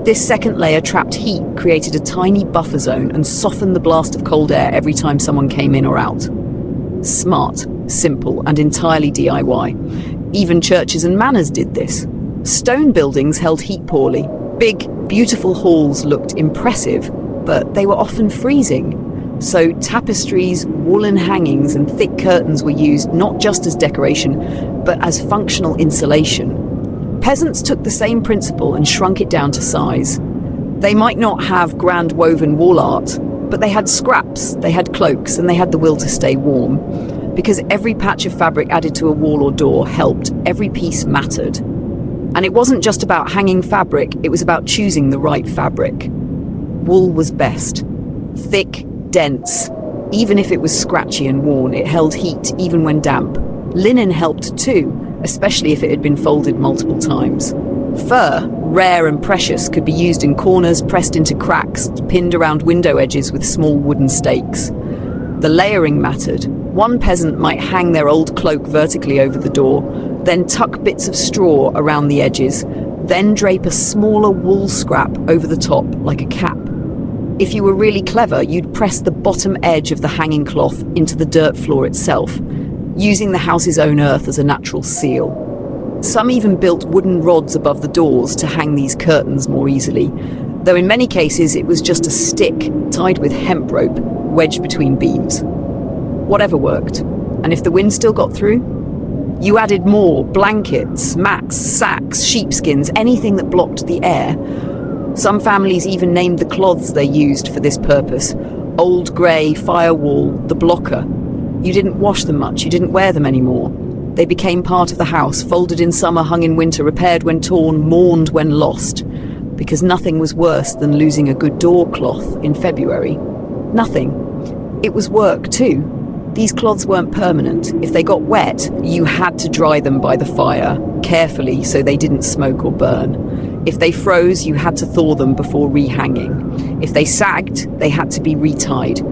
This second layer trapped heat, created a tiny buffer zone, and softened the blast of cold air every time someone came in or out. Smart, simple, and entirely DIY. Even churches and manors did this. Stone buildings held heat poorly. Big, beautiful halls looked impressive, but they were often freezing. So tapestries, woolen hangings, and thick curtains were used not just as decoration, but as functional insulation. Peasants took the same principle and shrunk it down to size. They might not have grand woven wall art, but they had scraps, they had cloaks, and they had the will to stay warm. Because every patch of fabric added to a wall or door helped, every piece mattered. And it wasn't just about hanging fabric, it was about choosing the right fabric. Wool was best. Thick, dense. Even if it was scratchy and worn, it held heat even when damp. Linen helped too, especially if it had been folded multiple times. Fur, rare and precious, could be used in corners, pressed into cracks, pinned around window edges with small wooden stakes. The layering mattered. One peasant might hang their old cloak vertically over the door, then tuck bits of straw around the edges, then drape a smaller wool scrap over the top like a cap. If you were really clever, you'd press the bottom edge of the hanging cloth into the dirt floor itself, using the house's own earth as a natural seal. Some even built wooden rods above the doors to hang these curtains more easily, though in many cases it was just a stick tied with hemp rope wedged between beams. Whatever worked. And if the wind still got through, you added more: blankets, mats, sacks, sheepskins, anything that blocked the air. Some families even named the cloths they used for this purpose: old grey, firewall, the blocker. You didn't wash them much, you didn't wear them anymore. They became part of the house, folded in summer, hung in winter, repaired when torn, mourned when lost. Because nothing was worse than losing a good door cloth in February. Nothing. It was work too. These cloths weren't permanent. If they got wet, you had to dry them by the fire, carefully so they didn't smoke or burn. If they froze, you had to thaw them before rehanging. If they sagged, they had to be retied.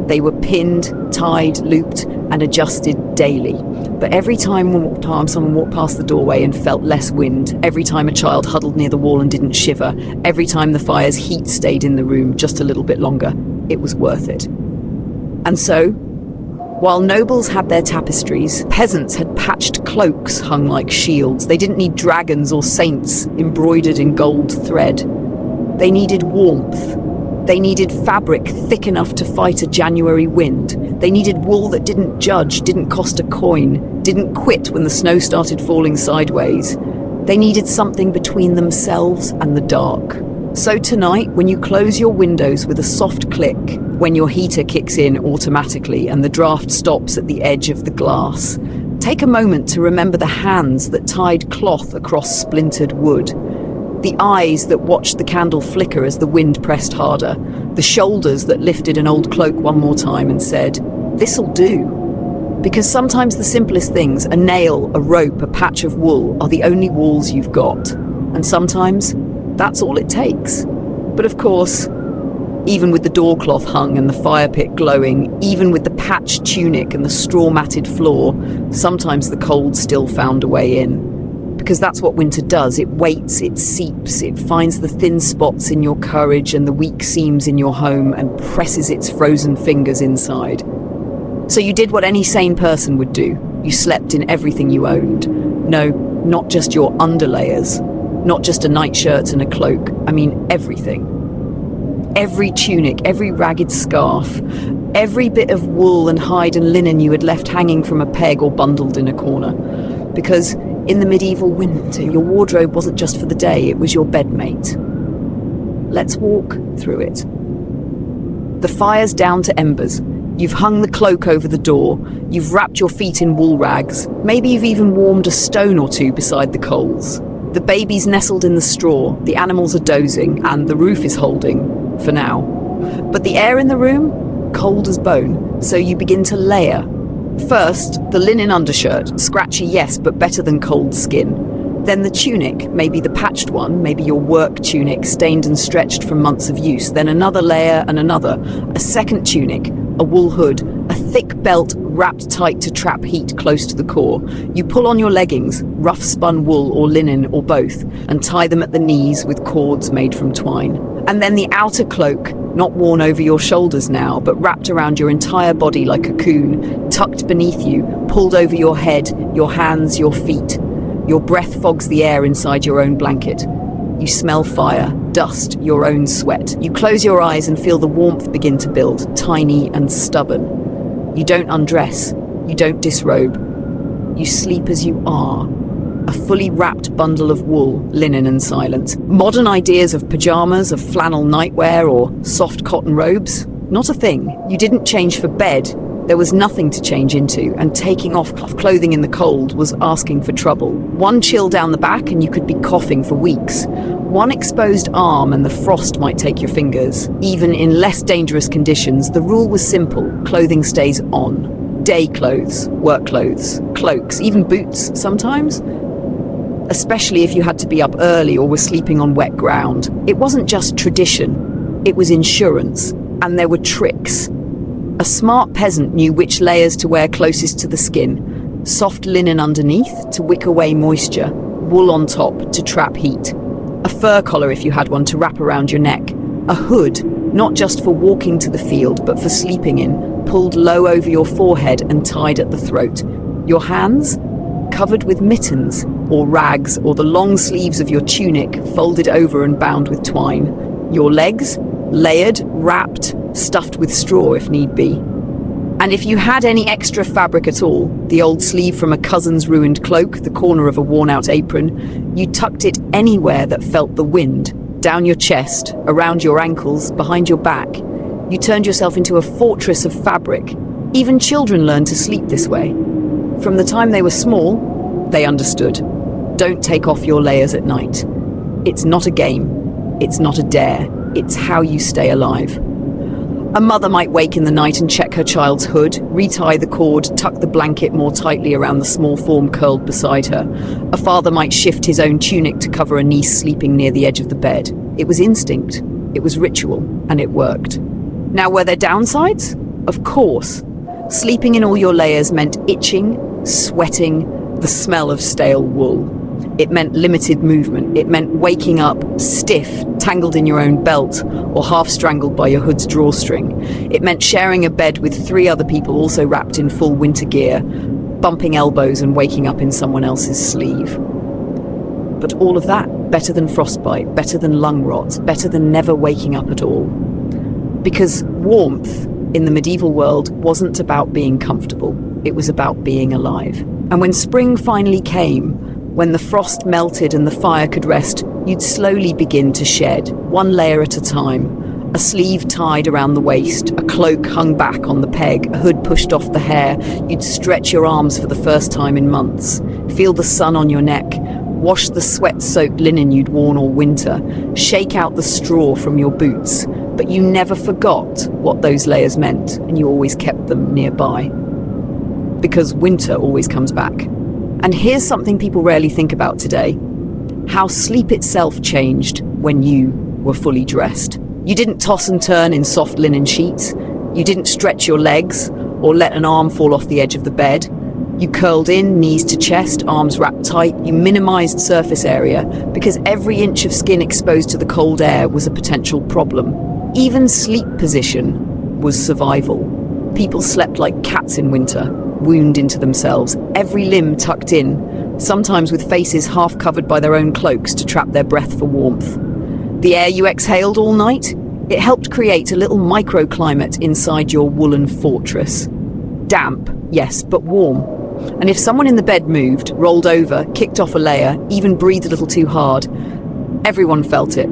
They were pinned, tied, looped, and adjusted daily. But every time someone walked past the doorway and felt less wind, every time a child huddled near the wall and didn't shiver, every time the fire's heat stayed in the room just a little bit longer, it was worth it. And so, while nobles had their tapestries, peasants had patched cloaks hung like shields. They didn't need dragons or saints embroidered in gold thread. They needed warmth. They needed fabric thick enough to fight a January wind. They needed wool that didn't judge, didn't cost a coin, didn't quit when the snow started falling sideways. They needed something between themselves and the dark. So tonight, when you close your windows with a soft click, when your heater kicks in automatically and the draft stops at the edge of the glass, take a moment to remember the hands that tied cloth across splintered wood, the eyes that watched the candle flicker as the wind pressed harder, the shoulders that lifted an old cloak one more time and said, "This'll do." Because sometimes the simplest things, a nail, a rope, a patch of wool, are the only walls you've got. And sometimes that's all it takes. But of course, Even with the door cloth hung and the fire pit glowing, even with the patched tunic and the straw-matted floor, sometimes the cold still found a way in. Because that's what winter does. It waits, it seeps, it finds the thin spots in your courage and the weak seams in your home and presses its frozen fingers inside. So you did what any sane person would do. You slept in everything you owned. No, not just your underlayers, not just a nightshirt and a cloak. I mean everything. Every tunic, every ragged scarf, every bit of wool and hide and linen you had left hanging from a peg or bundled in a corner. Because in the medieval winter, your wardrobe wasn't just for the day, it was your bedmate. Let's walk through it. The fire's down to embers. You've hung the cloak over the door. You've wrapped your feet in wool rags. Maybe you've even warmed a stone or two beside the coals. The baby's nestled in the straw, the animals are dozing, and the roof is holding, for now. But the air in the room? Cold as bone, so you begin to layer. First, the linen undershirt, scratchy yes, but better than cold skin. Then the tunic, maybe the patched one, maybe your work tunic, stained and stretched from months of use. Then another layer and another, a second tunic, a wool hood, a thick belt wrapped tight to trap heat close to the core. You pull on your leggings, rough spun wool or linen or both, and tie them at the knees with cords made from twine. And then the outer cloak, not worn over your shoulders now, but wrapped around your entire body like a cocoon, tucked beneath you, pulled over your head, your hands, your feet. Your breath fogs the air inside your own blanket. You smell fire, dust, your own sweat. You close your eyes and feel the warmth begin to build, tiny and stubborn. You don't undress, you don't disrobe. You sleep as you are. A fully wrapped bundle of wool, linen and silence. Modern ideas of pajamas, of flannel nightwear or soft cotton robes? Not a thing. You didn't change for bed. There was nothing to change into, and taking off clothing in the cold was asking for trouble. One chill down the back and you could be coughing for weeks. One exposed arm and the frost might take your fingers. Even in less dangerous conditions, the rule was simple. Clothing stays on. Day clothes, work clothes, cloaks, even boots sometimes. Especially if you had to be up early or were sleeping on wet ground. It wasn't just tradition, it was insurance, and there were tricks. A smart peasant knew which layers to wear closest to the skin. Soft linen underneath to wick away moisture, wool on top to trap heat. A fur collar if you had one to wrap around your neck. A hood, not just for walking to the field but for sleeping in, pulled low over your forehead and tied at the throat. Your hands? Covered with mittens or rags or the long sleeves of your tunic folded over and bound with twine. Your legs? Layered, wrapped, stuffed with straw if need be. And if you had any extra fabric at all, the old sleeve from a cousin's ruined cloak, the corner of a worn-out apron, you tucked it anywhere that felt the wind, down your chest, around your ankles, behind your back. You turned yourself into a fortress of fabric. Even children learned to sleep this way. From the time they were small, they understood. Don't take off your layers at night. It's not a game. It's not a dare. It's how you stay alive. A mother might wake in the night and check her child's hood, retie the cord, tuck the blanket more tightly around the small form curled beside her. A father might shift his own tunic to cover a niece sleeping near the edge of the bed. It was instinct, it was ritual, and it worked. Now, were there downsides? Of course. Sleeping in all your layers meant itching, sweating, the smell of stale wool. It meant limited movement. It meant waking up stiff, tangled in your own belt, or half strangled by your hood's drawstring. It meant sharing a bed with 3 other people also wrapped in full winter gear, bumping elbows and waking up in someone else's sleeve. But all of that, better than frostbite, better than lung rot, better than never waking up at all. Because warmth in the medieval world wasn't about being comfortable. It was about being alive. And when spring finally came, when the frost melted and the fire could rest, you'd slowly begin to shed, one layer at a time. A sleeve tied around the waist, a cloak hung back on the peg, a hood pushed off the hair. You'd stretch your arms for the first time in months, feel the sun on your neck, wash the sweat-soaked linen you'd worn all winter, shake out the straw from your boots. But you never forgot what those layers meant, and you always kept them nearby. Because winter always comes back. And here's something people rarely think about today. How sleep itself changed when you were fully dressed. You didn't toss and turn in soft linen sheets. You didn't stretch your legs or let an arm fall off the edge of the bed. You curled in, knees to chest, arms wrapped tight. You minimized surface area because every inch of skin exposed to the cold air was a potential problem. Even sleep position was survival. People slept like cats in winter, wound into themselves, every limb tucked in, sometimes with faces half covered by their own cloaks to trap their breath for warmth. The air you exhaled all night, it helped create a little microclimate inside your woolen fortress. Damp, yes, but warm. And if someone in the bed moved, rolled over, kicked off a layer, even breathed a little too hard, everyone felt it,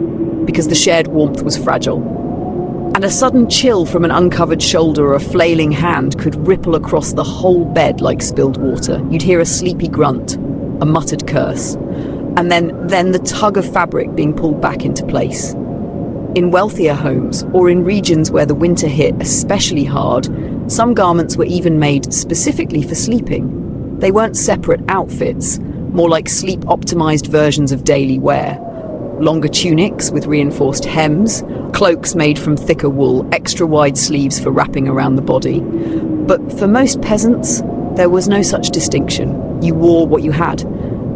because the shared warmth was fragile. And a sudden chill from an uncovered shoulder or a flailing hand could ripple across the whole bed like spilled water. You'd hear a sleepy grunt, a muttered curse, and then the tug of fabric being pulled back into place. In wealthier homes, or in regions where the winter hit especially hard, some garments were even made specifically for sleeping. They weren't separate outfits, more like sleep-optimized versions of daily wear. Longer tunics with reinforced hems, cloaks made from thicker wool, extra-wide sleeves for wrapping around the body. But for most peasants, there was no such distinction. You wore what you had.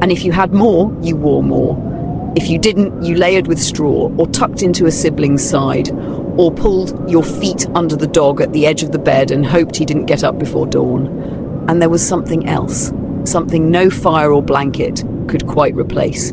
And if you had more, you wore more. If you didn't, you layered with straw, or tucked into a sibling's side, or pulled your feet under the dog at the edge of the bed and hoped he didn't get up before dawn. And there was something else, something no fire or blanket could quite replace.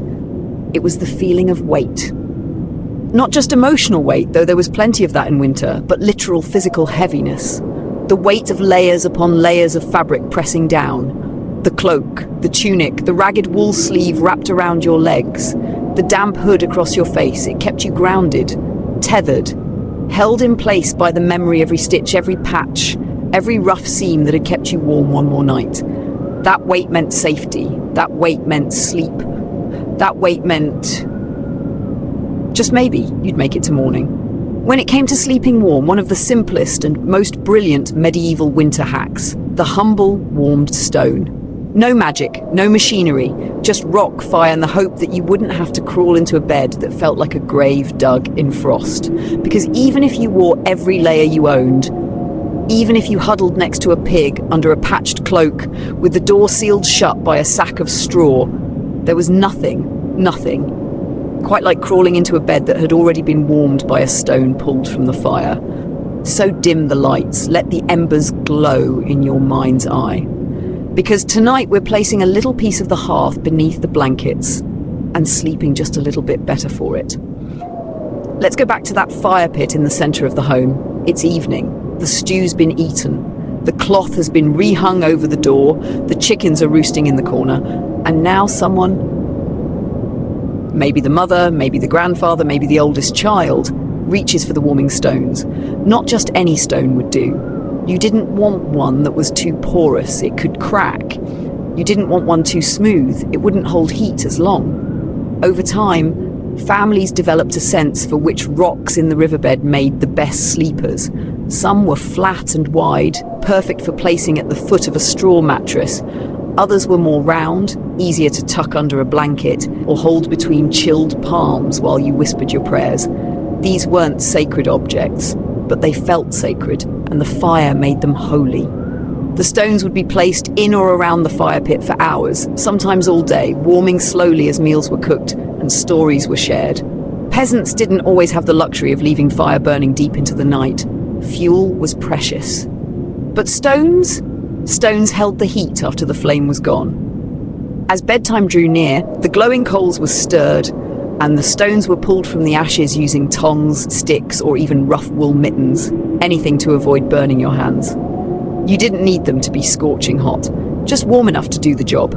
It was the feeling of weight. Not just emotional weight, though there was plenty of that in winter, but literal physical heaviness. The weight of layers upon layers of fabric pressing down. The cloak, the tunic, the ragged wool sleeve wrapped around your legs, the damp hood across your face. It kept you grounded, tethered, held in place by the memory of every stitch, every patch, every rough seam that had kept you warm one more night. That weight meant safety. That weight meant sleep. That weight meant just maybe you'd make it to morning. When it came to sleeping warm, one of the simplest and most brilliant medieval winter hacks, the humble warmed stone. No magic, no machinery, just rock, fire, and the hope that you wouldn't have to crawl into a bed that felt like a grave dug in frost. Because even if you wore every layer you owned, even if you huddled next to a pig under a patched cloak with the door sealed shut by a sack of straw, there was nothing, quite like crawling into a bed that had already been warmed by a stone pulled from the fire. So dim the lights, let the embers glow in your mind's eye. Because tonight we're placing a little piece of the hearth beneath the blankets and sleeping just a little bit better for it. Let's go back to that fire pit in the center of the home. It's evening. The stew's been eaten. The cloth has been rehung over the door. The chickens are roosting in the corner. And now someone, maybe the mother, maybe the grandfather, maybe the oldest child, reaches for the warming stones. Not just any stone would do. You didn't want one that was too porous, it could crack. You didn't want one too smooth, it wouldn't hold heat as long. Over time, families developed a sense for which rocks in the riverbed made the best sleepers. Some were flat and wide, perfect for placing at the foot of a straw mattress. Others were more round, easier to tuck under a blanket or hold between chilled palms while you whispered your prayers. These weren't sacred objects, but they felt sacred, and the fire made them holy. The stones would be placed in or around the fire pit for hours, sometimes all day, warming slowly as meals were cooked and stories were shared. Peasants didn't always have the luxury of leaving fire burning deep into the night. Fuel was precious. But stones held the heat after the flame was gone. As bedtime drew near, the glowing coals were stirred, and the stones were pulled from the ashes using tongs, sticks, or even rough wool mittens, anything to avoid burning your hands. You didn't need them to be scorching hot, just warm enough to do the job.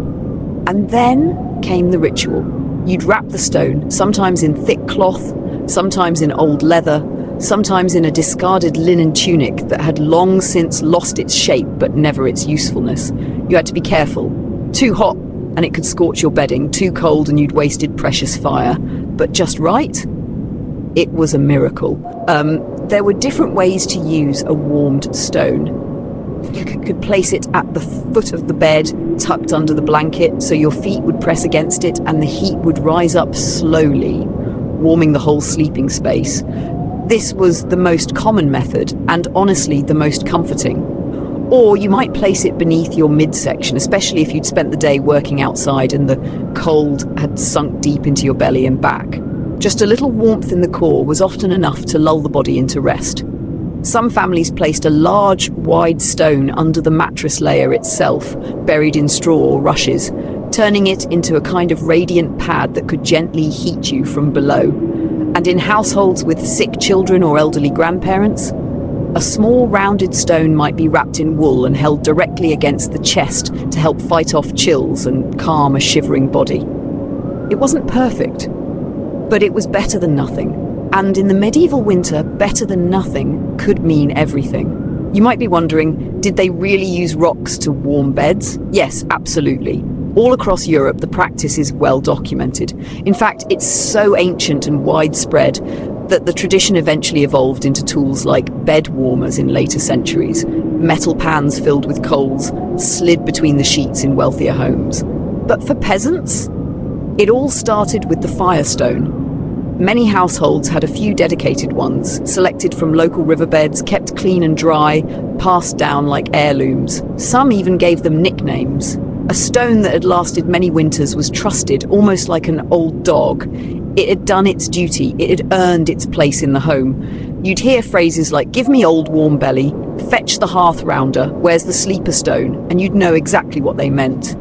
And then came the ritual. You'd wrap the stone, sometimes in thick cloth, sometimes in old leather, sometimes in a discarded linen tunic that had long since lost its shape but never its usefulness. You had to be careful. Too hot and it could scorch your bedding, too cold and you'd wasted precious fire. But just right? It was a miracle. There were different ways to use a warmed stone. You could place it at the foot of the bed, tucked under the blanket, so your feet would press against it and the heat would rise up slowly, warming the whole sleeping space. This was the most common method and honestly the most comforting. Or you might place it beneath your midsection, especially if you'd spent the day working outside and the cold had sunk deep into your belly and back. Just a little warmth in the core was often enough to lull the body into rest. Some families placed a large, wide stone under the mattress layer itself, buried in straw or rushes, turning it into a kind of radiant pad that could gently heat you from below. And in households with sick children or elderly grandparents, a small rounded stone might be wrapped in wool and held directly against the chest to help fight off chills and calm a shivering body. It wasn't perfect, but it was better than nothing. And in the medieval winter, better than nothing could mean everything. You might be wondering, did they really use rocks to warm beds? Yes, absolutely. All across Europe, the practice is well documented. In fact, it's so ancient and widespread that the tradition eventually evolved into tools like bed warmers in later centuries. Metal pans filled with coals slid between the sheets in wealthier homes. But for peasants, it all started with the firestone. Many households had a few dedicated ones, selected from local riverbeds, kept clean and dry, passed down like heirlooms. Some even gave them nicknames. A stone that had lasted many winters was trusted, almost like an old dog. It had done its duty, it had earned its place in the home. You'd hear phrases like, "Give me old warm belly," "Fetch the hearth rounder," "Where's the sleeper stone?" and you'd know exactly what they meant.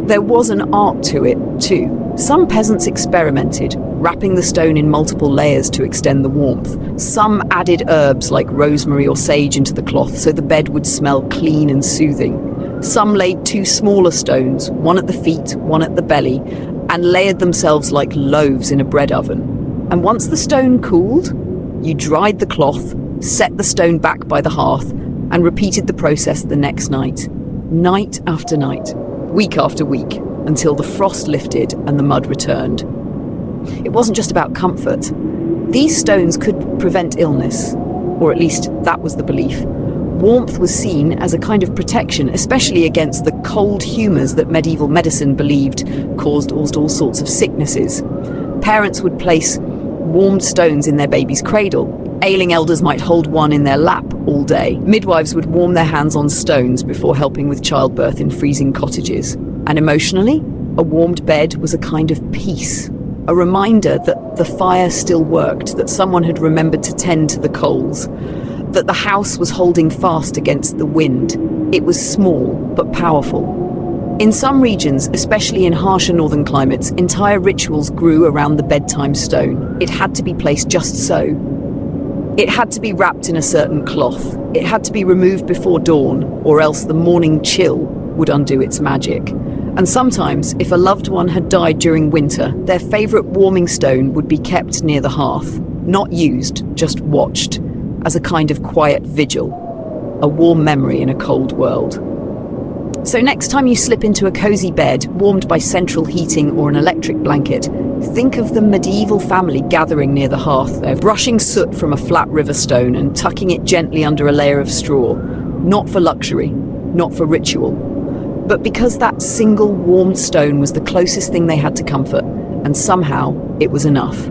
There was an art to it, too. Some peasants experimented, wrapping the stone in multiple layers to extend the warmth. Some added herbs like rosemary or sage into the cloth so the bed would smell clean and soothing. Some laid two smaller stones, one at the feet, one at the belly, and layered themselves like loaves in a bread oven. And once the stone cooled, you dried the cloth, set the stone back by the hearth, and repeated the process the next night. Night after night, week after week, until the frost lifted and the mud returned. It wasn't just about comfort. These stones could prevent illness, or at least that was the belief. Warmth was seen as a kind of protection, especially against the cold humours that medieval medicine believed caused all sorts of sicknesses. Parents would place warmed stones in their baby's cradle. Ailing elders might hold one in their lap all day. Midwives would warm their hands on stones before helping with childbirth in freezing cottages. And emotionally, a warmed bed was a kind of peace. A reminder that the fire still worked, that someone had remembered to tend to the coals, that the house was holding fast against the wind. It was small, but powerful. In some regions, especially in harsher northern climates, entire rituals grew around the bedtime stone. It had to be placed just so. It had to be wrapped in a certain cloth. It had to be removed before dawn, or else the morning chill would undo its magic. And sometimes, if a loved one had died during winter, their favourite warming stone would be kept near the hearth. Not used, just watched, as a kind of quiet vigil. A warm memory in a cold world. So next time you slip into a cosy bed, warmed by central heating or an electric blanket, think of the medieval family gathering near the hearth there, brushing soot from a flat river stone and tucking it gently under a layer of straw. Not for luxury, not for ritual, but because that single warmed stone was the closest thing they had to comfort, and somehow it was enough.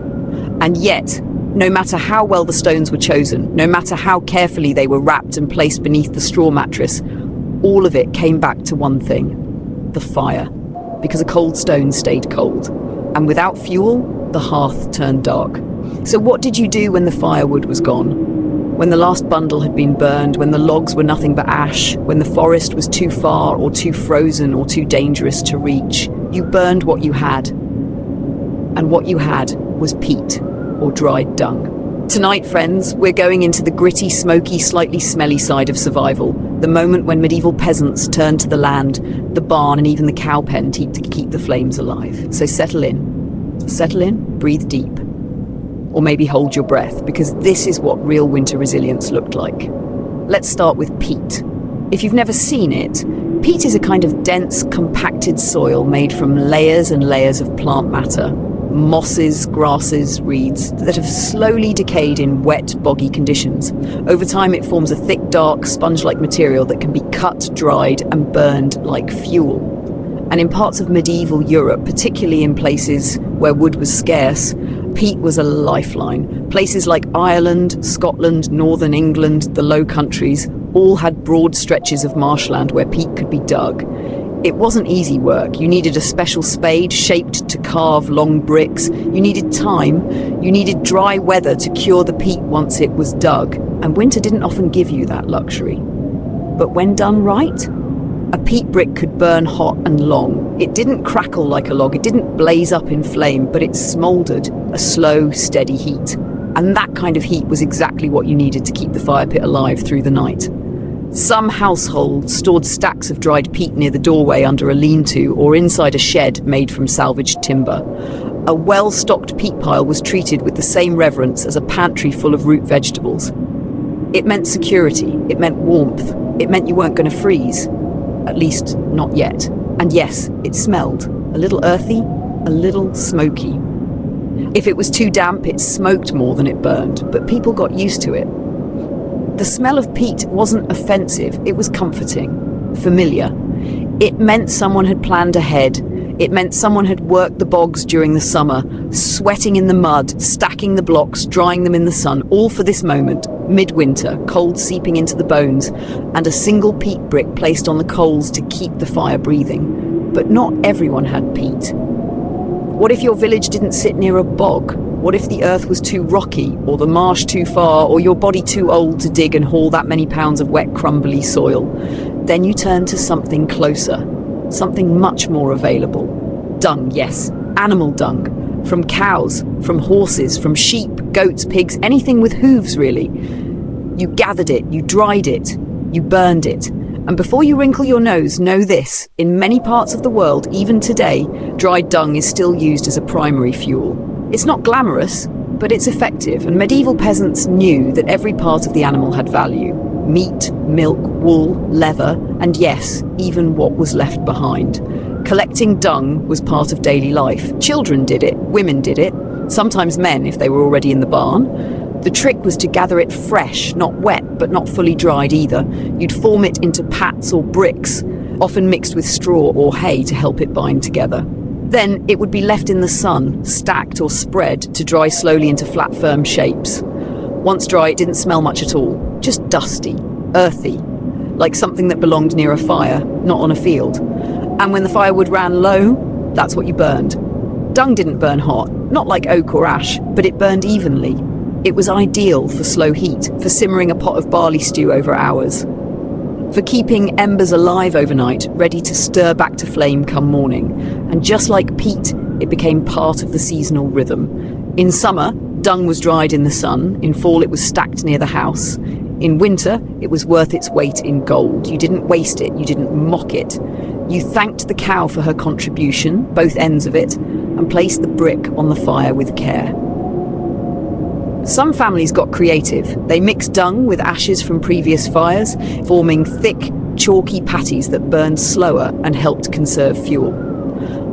And yet, no matter how well the stones were chosen, no matter how carefully they were wrapped and placed beneath the straw mattress, all of it came back to one thing: the fire. Because a cold stone stayed cold. And without fuel, the hearth turned dark. So what did you do when the firewood was gone? When the last bundle had been burned, when the logs were nothing but ash, when the forest was too far or too frozen or too dangerous to reach, you burned what you had. And what you had was peat or dried dung. Tonight, friends, we're going into the gritty, smoky, slightly smelly side of survival. The moment when medieval peasants turned to the land, the barn and even the cow pen to keep the flames alive. So settle in, breathe deep. Or maybe hold your breath, because this is what real winter resilience looked like. Let's start with peat. If you've never seen it, peat is a kind of dense, compacted soil made from layers and layers of plant matter. Mosses, grasses, reeds that have slowly decayed in wet, boggy conditions. Over time it forms a thick, dark, sponge-like material that can be cut, dried and burned like fuel. And in parts of medieval Europe, particularly in places where wood was scarce, Peat was a lifeline. Places like Ireland, Scotland, northern England, the Low Countries, all had broad stretches of marshland where peat could be dug. It wasn't easy work. You needed a special spade shaped to carve long bricks. You needed time. You needed dry weather to cure the peat once it was dug. And winter didn't often give you that luxury. But when done right, a peat brick could burn hot and long. It didn't crackle like a log. It didn't blaze up in flame, but it smouldered, a slow, steady heat. And that kind of heat was exactly what you needed to keep the fire pit alive through the night. Some households stored stacks of dried peat near the doorway under a lean-to or inside a shed made from salvaged timber. A well-stocked peat pile was treated with the same reverence as a pantry full of root vegetables. It meant security, it meant warmth, it meant you weren't going to freeze. At least, not yet. And yes, it smelled. A little earthy, a little smoky. If it was too damp, it smoked more than it burned, but people got used to it. The smell of peat wasn't offensive, it was comforting, familiar. It meant someone had planned ahead. It meant someone had worked the bogs during the summer, sweating in the mud, stacking the blocks, drying them in the sun, all for this moment, midwinter, cold seeping into the bones, and a single peat brick placed on the coals to keep the fire breathing. But not everyone had peat. What if your village didn't sit near a bog? What if the earth was too rocky, or the marsh too far, or your body too old to dig and haul that many pounds of wet, crumbly soil? Then you turn to something closer, something much more available. Dung, yes, animal dung. From cows, from horses, from sheep, goats, pigs, anything with hooves, really. You gathered it, you dried it, you burned it. And before you wrinkle your nose, know this: in many parts of the world, even today, dried dung is still used as a primary fuel. It's not glamorous, but it's effective, and medieval peasants knew that every part of the animal had value. Meat, milk, wool, leather, and yes, even what was left behind. Collecting dung was part of daily life. Children did it, women did it, sometimes men if they were already in the barn. The trick was to gather it fresh, not wet, but not fully dried either. You'd form it into pats or bricks, often mixed with straw or hay to help it bind together. Then it would be left in the sun, stacked or spread, to dry slowly into flat, firm shapes. Once dry, it didn't smell much at all, just dusty, earthy, like something that belonged near a fire, not on a field. And when the firewood ran low, that's what you burned. Dung didn't burn hot, not like oak or ash, but it burned evenly. It was ideal for slow heat, for simmering a pot of barley stew over hours, for keeping embers alive overnight, ready to stir back to flame come morning. And just like peat, it became part of the seasonal rhythm. In summer, dung was dried in the sun. In fall, it was stacked near the house. In winter, it was worth its weight in gold. You didn't waste it, you didn't mock it. You thanked the cow for her contribution, both ends of it, and placed the brick on the fire with care. Some families got creative. They mixed dung with ashes from previous fires, forming thick, chalky patties that burned slower and helped conserve fuel.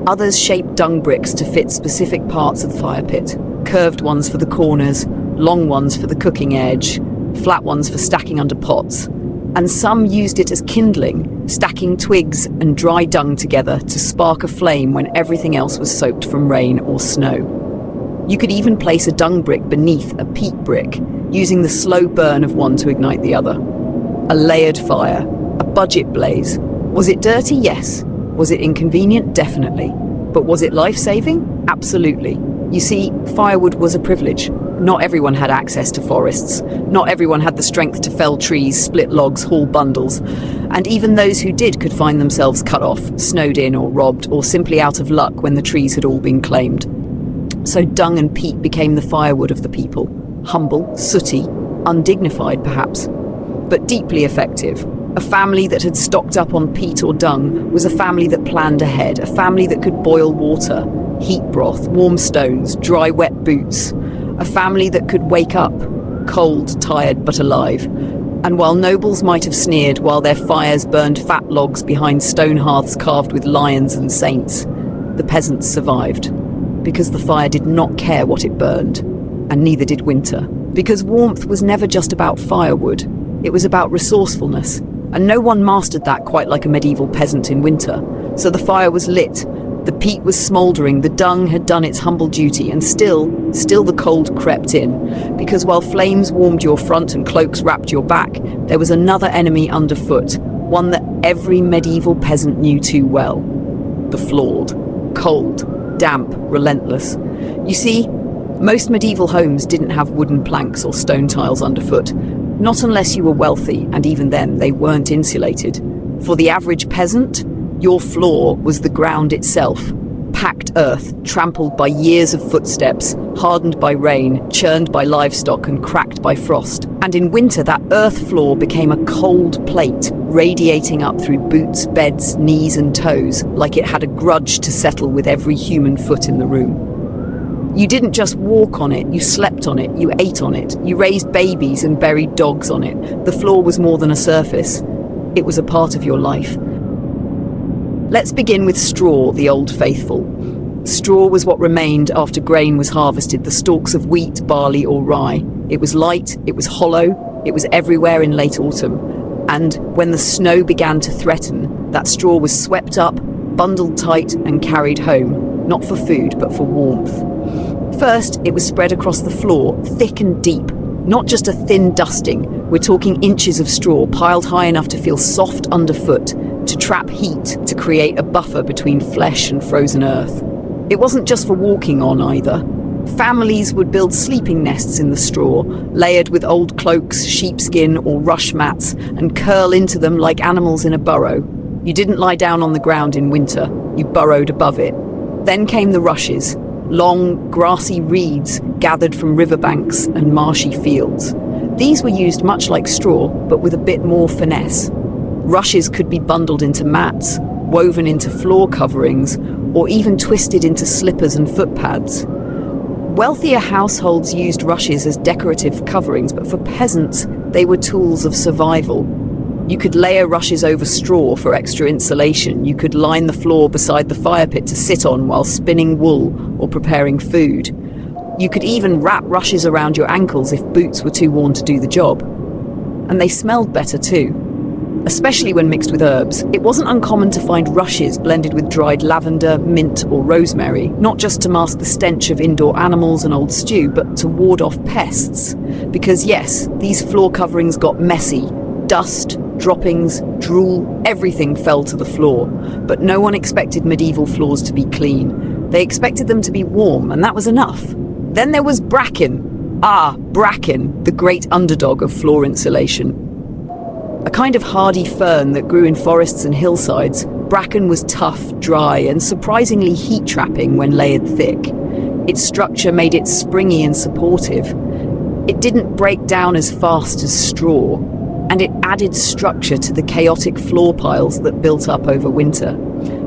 Others shaped dung bricks to fit specific parts of the fire pit. Curved ones for the corners, long ones for the cooking edge, flat ones for stacking under pots. And some used it as kindling, stacking twigs and dry dung together to spark a flame when everything else was soaked from rain or snow. You could even place a dung brick beneath a peat brick, using the slow burn of one to ignite the other. A layered fire, a budget blaze. Was it dirty? Yes. Was it inconvenient? Definitely. But was it life-saving? Absolutely. You see, firewood was a privilege. Not everyone had access to forests. Not everyone had the strength to fell trees, split logs, haul bundles. And even those who did could find themselves cut off, snowed in or robbed, or simply out of luck when the trees had all been claimed. So dung and peat became the firewood of the people. Humble, sooty, undignified perhaps, but deeply effective. A family that had stocked up on peat or dung was a family that planned ahead, a family that could boil water, heat broth, warm stones, dry wet boots. A family that could wake up, cold, tired, but alive. And while nobles might have sneered while their fires burned fat logs behind stone hearths carved with lions and saints, the peasants survived. Because the fire did not care what it burned, and neither did winter. Because warmth was never just about firewood, it was about resourcefulness, and no one mastered that quite like a medieval peasant in winter. So the fire was lit, The peat was smouldering, the dung had done its humble duty, and still the cold crept in. Because while flames warmed your front and cloaks wrapped your back, there was another enemy underfoot, one that every medieval peasant knew too well. The flawed. Cold, damp, relentless. You see, most medieval homes didn't have wooden planks or stone tiles underfoot, not unless you were wealthy, and even then they weren't insulated. For the average peasant, your floor was the ground itself. Packed earth, trampled by years of footsteps, hardened by rain, churned by livestock and cracked by frost. And in winter, that earth floor became a cold plate, radiating up through boots, beds, knees and toes, like it had a grudge to settle with every human foot in the room. You didn't just walk on it, you slept on it, you ate on it, you raised babies and buried dogs on it. The floor was more than a surface. It was a part of your life. Let's begin with straw, the old faithful. Straw was what remained after grain was harvested, the stalks of wheat, barley or rye. It was light, it was hollow, it was everywhere in late autumn. And when the snow began to threaten, that straw was swept up, bundled tight and carried home, not for food but for warmth. First, it was spread across the floor, thick and deep, not just a thin dusting. We're talking inches of straw piled high enough to feel soft underfoot, to trap heat, to create a buffer between flesh and frozen earth. It wasn't just for walking on either. Families would build sleeping nests in the straw, layered with old cloaks, sheepskin or rush mats, and curl into them like animals in a burrow. You didn't lie down on the ground in winter, you burrowed above it. Then came the rushes, long, grassy reeds gathered from riverbanks and marshy fields. These were used much like straw, but with a bit more finesse. Rushes could be bundled into mats, woven into floor coverings, or even twisted into slippers and footpads. Wealthier households used rushes as decorative coverings, but for peasants, they were tools of survival. You could layer rushes over straw for extra insulation. You could line the floor beside the fire pit to sit on while spinning wool or preparing food. You could even wrap rushes around your ankles if boots were too worn to do the job. And they smelled better too, especially when mixed with herbs. It wasn't uncommon to find rushes blended with dried lavender, mint or rosemary, not just to mask the stench of indoor animals and old stew, but to ward off pests. Because yes, these floor coverings got messy. Dust, droppings, drool, everything fell to the floor. But no one expected medieval floors to be clean. They expected them to be warm, and that was enough. Then there was bracken. Bracken, the great underdog of floor insulation. A kind of hardy fern that grew in forests and hillsides, bracken was tough, dry, and surprisingly heat-trapping when layered thick. Its structure made it springy and supportive. It didn't break down as fast as straw, and it added structure to the chaotic floor piles that built up over winter.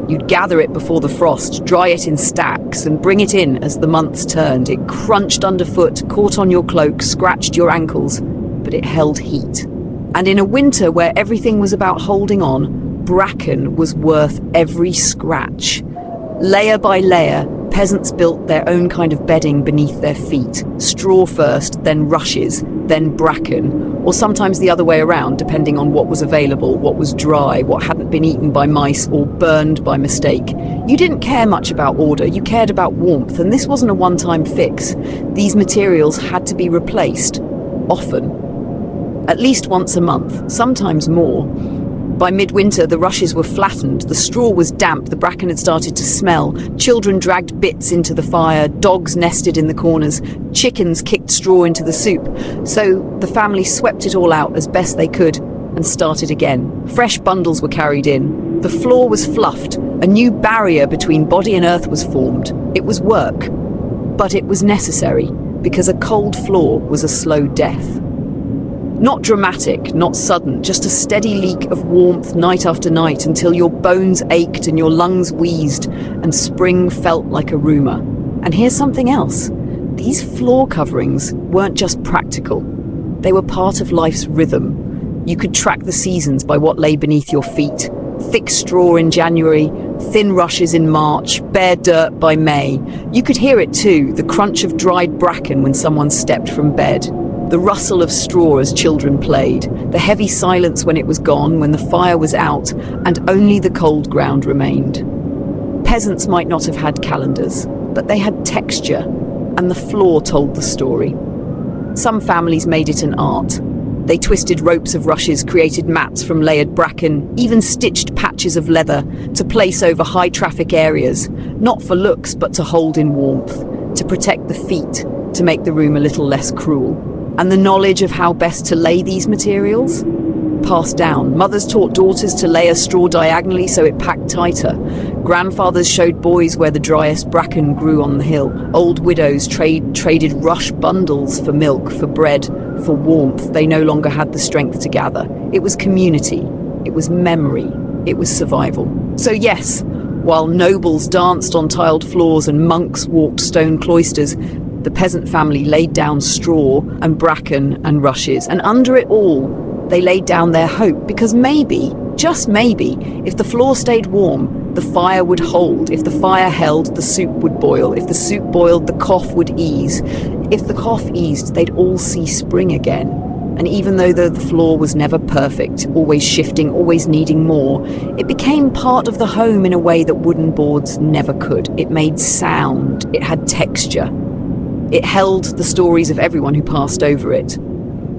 You'd gather it before the frost, dry it in stacks, and bring it in as the months turned. It crunched underfoot, caught on your cloak, scratched your ankles, but it held heat. And in a winter where everything was about holding on, bracken was worth every scratch. Layer by layer, peasants built their own kind of bedding beneath their feet. Straw first, then rushes, then bracken, or sometimes the other way around, depending on what was available, what was dry, what hadn't been eaten by mice or burned by mistake. You didn't care much about order, you cared about warmth, and this wasn't a one-time fix. These materials had to be replaced, often. At least once a month, sometimes more. By midwinter, the rushes were flattened, the straw was damp, the bracken had started to smell, children dragged bits into the fire, dogs nested in the corners, chickens kicked straw into the soup. So the family swept it all out as best they could and started again. Fresh bundles were carried in. The floor was fluffed. A new barrier between body and earth was formed. It was work, but it was necessary, because a cold floor was a slow death. Not dramatic, not sudden, just a steady leak of warmth night after night until your bones ached and your lungs wheezed and spring felt like a rumour. And here's something else. These floor coverings weren't just practical. They were part of life's rhythm. You could track the seasons by what lay beneath your feet. Thick straw in January, thin rushes in March, bare dirt by May. You could hear it too, the crunch of dried bracken when someone stepped from bed. The rustle of straw as children played, the heavy silence when it was gone, when the fire was out, and only the cold ground remained. Peasants might not have had calendars, but they had texture, and the floor told the story. Some families made it an art. They twisted ropes of rushes, created mats from layered bracken, even stitched patches of leather to place over high-traffic areas, not for looks but to hold in warmth, to protect the feet, to make the room a little less cruel. And the knowledge of how best to lay these materials? Passed down. Mothers taught daughters to lay a straw diagonally so it packed tighter. Grandfathers showed boys where the driest bracken grew on the hill. Old widows traded rush bundles for milk, for bread, for warmth they no longer had the strength to gather. It was community. It was memory. It was survival. So yes, while nobles danced on tiled floors and monks walked stone cloisters, the peasant family laid down straw and bracken and rushes, and under it all, they laid down their hope, because maybe, just maybe, if the floor stayed warm, the fire would hold. If the fire held, the soup would boil. If the soup boiled, the cough would ease. If the cough eased, they'd all see spring again. And even though the floor was never perfect, always shifting, always needing more, it became part of the home in a way that wooden boards never could. It made sound. It had texture. It held the stories of everyone who passed over it.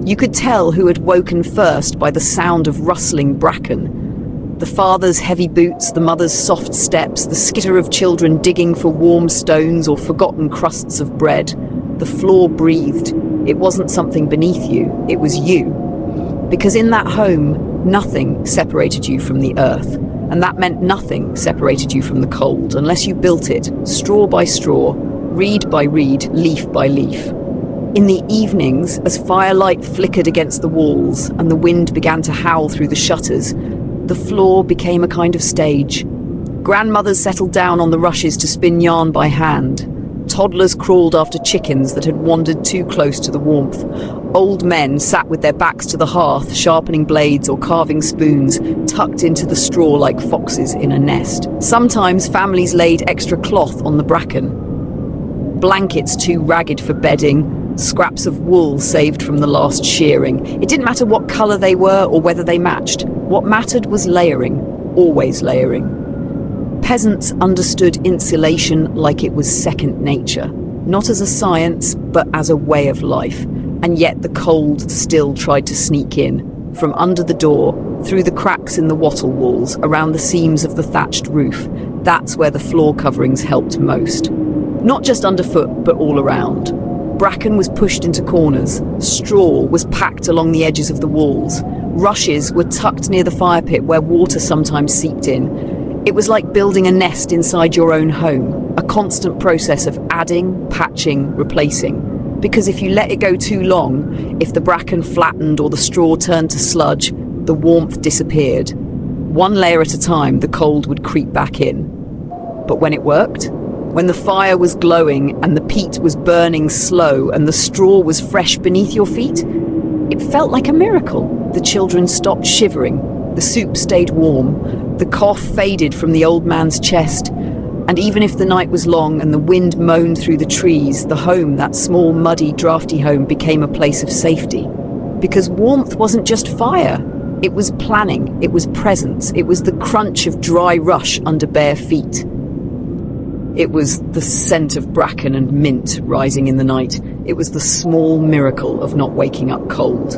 You could tell who had woken first by the sound of rustling bracken. The father's heavy boots, the mother's soft steps, the skitter of children digging for warm stones or forgotten crusts of bread. The floor breathed. It wasn't something beneath you, it was you. Because in that home, nothing separated you from the earth. And that meant nothing separated you from the cold, unless you built it, straw by straw, reed by reed, leaf by leaf. In the evenings, as firelight flickered against the walls and the wind began to howl through the shutters, the floor became a kind of stage. Grandmothers settled down on the rushes to spin yarn by hand. Toddlers crawled after chickens that had wandered too close to the warmth. Old men sat with their backs to the hearth, sharpening blades or carving spoons, tucked into the straw like foxes in a nest. Sometimes families laid extra cloth on the bracken. Blankets too ragged for bedding, scraps of wool saved from the last shearing. It didn't matter what colour they were or whether they matched. What mattered was layering, always layering. Peasants understood insulation like it was second nature, not as a science, but as a way of life. And yet the cold still tried to sneak in, from under the door, through the cracks in the wattle walls, around the seams of the thatched roof. That's where the floor coverings helped most. Not just underfoot, but all around. Bracken was pushed into corners. Straw was packed along the edges of the walls. Rushes were tucked near the fire pit where water sometimes seeped in. It was like building a nest inside your own home, a constant process of adding, patching, replacing. Because if you let it go too long, if the bracken flattened or the straw turned to sludge, the warmth disappeared. One layer at a time, the cold would creep back in. But when it worked, when the fire was glowing and the peat was burning slow and the straw was fresh beneath your feet, it felt like a miracle. The children stopped shivering, the soup stayed warm, the cough faded from the old man's chest, and even if the night was long and the wind moaned through the trees, the home, that small, muddy, drafty home, became a place of safety. Because warmth wasn't just fire. It was planning, it was presence, it was the crunch of dry rush under bare feet. It was the scent of bracken and mint rising in the night. It was the small miracle of not waking up cold.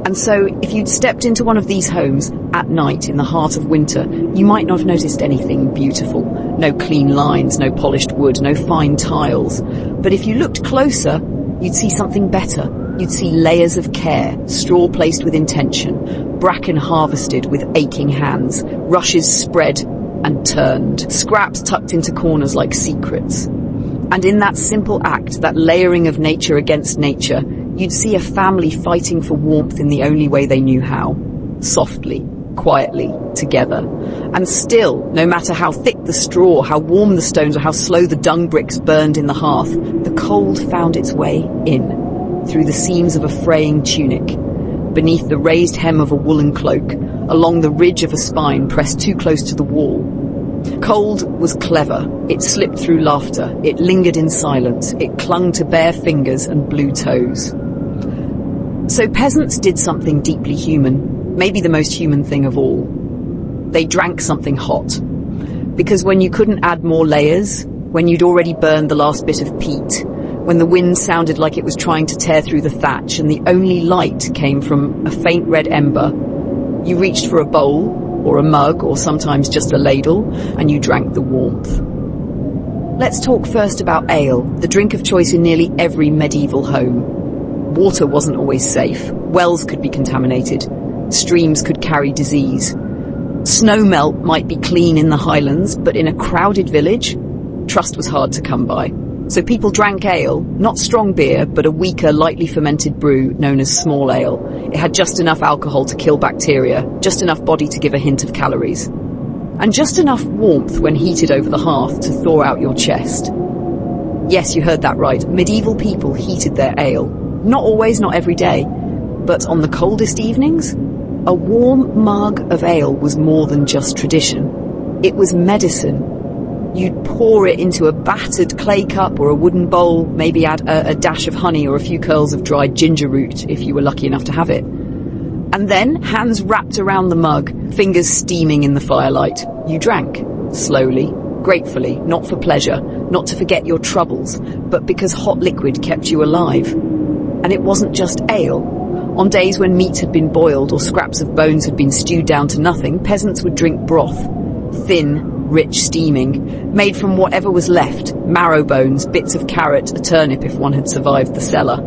And so, if you'd stepped into one of these homes at night in the heart of winter, you might not have noticed anything beautiful. No clean lines, no polished wood, no fine tiles. But if you looked closer, you'd see something better. You'd see layers of care, straw placed with intention, bracken harvested with aching hands, rushes spread and turned, scraps tucked into corners like secrets. And in that simple act, that layering of nature against nature, you'd see a family fighting for warmth in the only way they knew how. Softly, quietly, together. And still, no matter how thick the straw, how warm the stones, or how slow the dung bricks burned in the hearth, the cold found its way in, through the seams of a fraying tunic, beneath the raised hem of a woolen cloak, along the ridge of a spine pressed too close to the wall. Cold was clever. It slipped through laughter. It lingered in silence. It clung to bare fingers and blue toes. So peasants did something deeply human, maybe the most human thing of all. They drank something hot. Because when you couldn't add more layers, when you'd already burned the last bit of peat, when the wind sounded like it was trying to tear through the thatch and the only light came from a faint red ember, you reached for a bowl or a mug or sometimes just a ladle and you drank the warmth. Let's talk first about ale, the drink of choice in nearly every medieval home. Water wasn't always safe. Wells could be contaminated. Streams could carry disease. Snow melt might be clean in the Highlands, but in a crowded village, trust was hard to come by. So people drank ale, not strong beer, but a weaker, lightly fermented brew known as small ale. It had just enough alcohol to kill bacteria, just enough body to give a hint of calories, and just enough warmth when heated over the hearth to thaw out your chest. Yes, you heard that right. Medieval people heated their ale. Not always, not every day, but on the coldest evenings, a warm mug of ale was more than just tradition. It was medicine. You'd pour it into a battered clay cup or a wooden bowl, maybe add a dash of honey or a few curls of dried ginger root if you were lucky enough to have it. And then, hands wrapped around the mug, fingers steaming in the firelight, you drank, slowly, gratefully, not for pleasure, not to forget your troubles, but because hot liquid kept you alive. And it wasn't just ale. On days when meat had been boiled or scraps of bones had been stewed down to nothing, peasants would drink broth, thin, rich steaming, made from whatever was left, marrow bones, bits of carrot, a turnip if one had survived the cellar.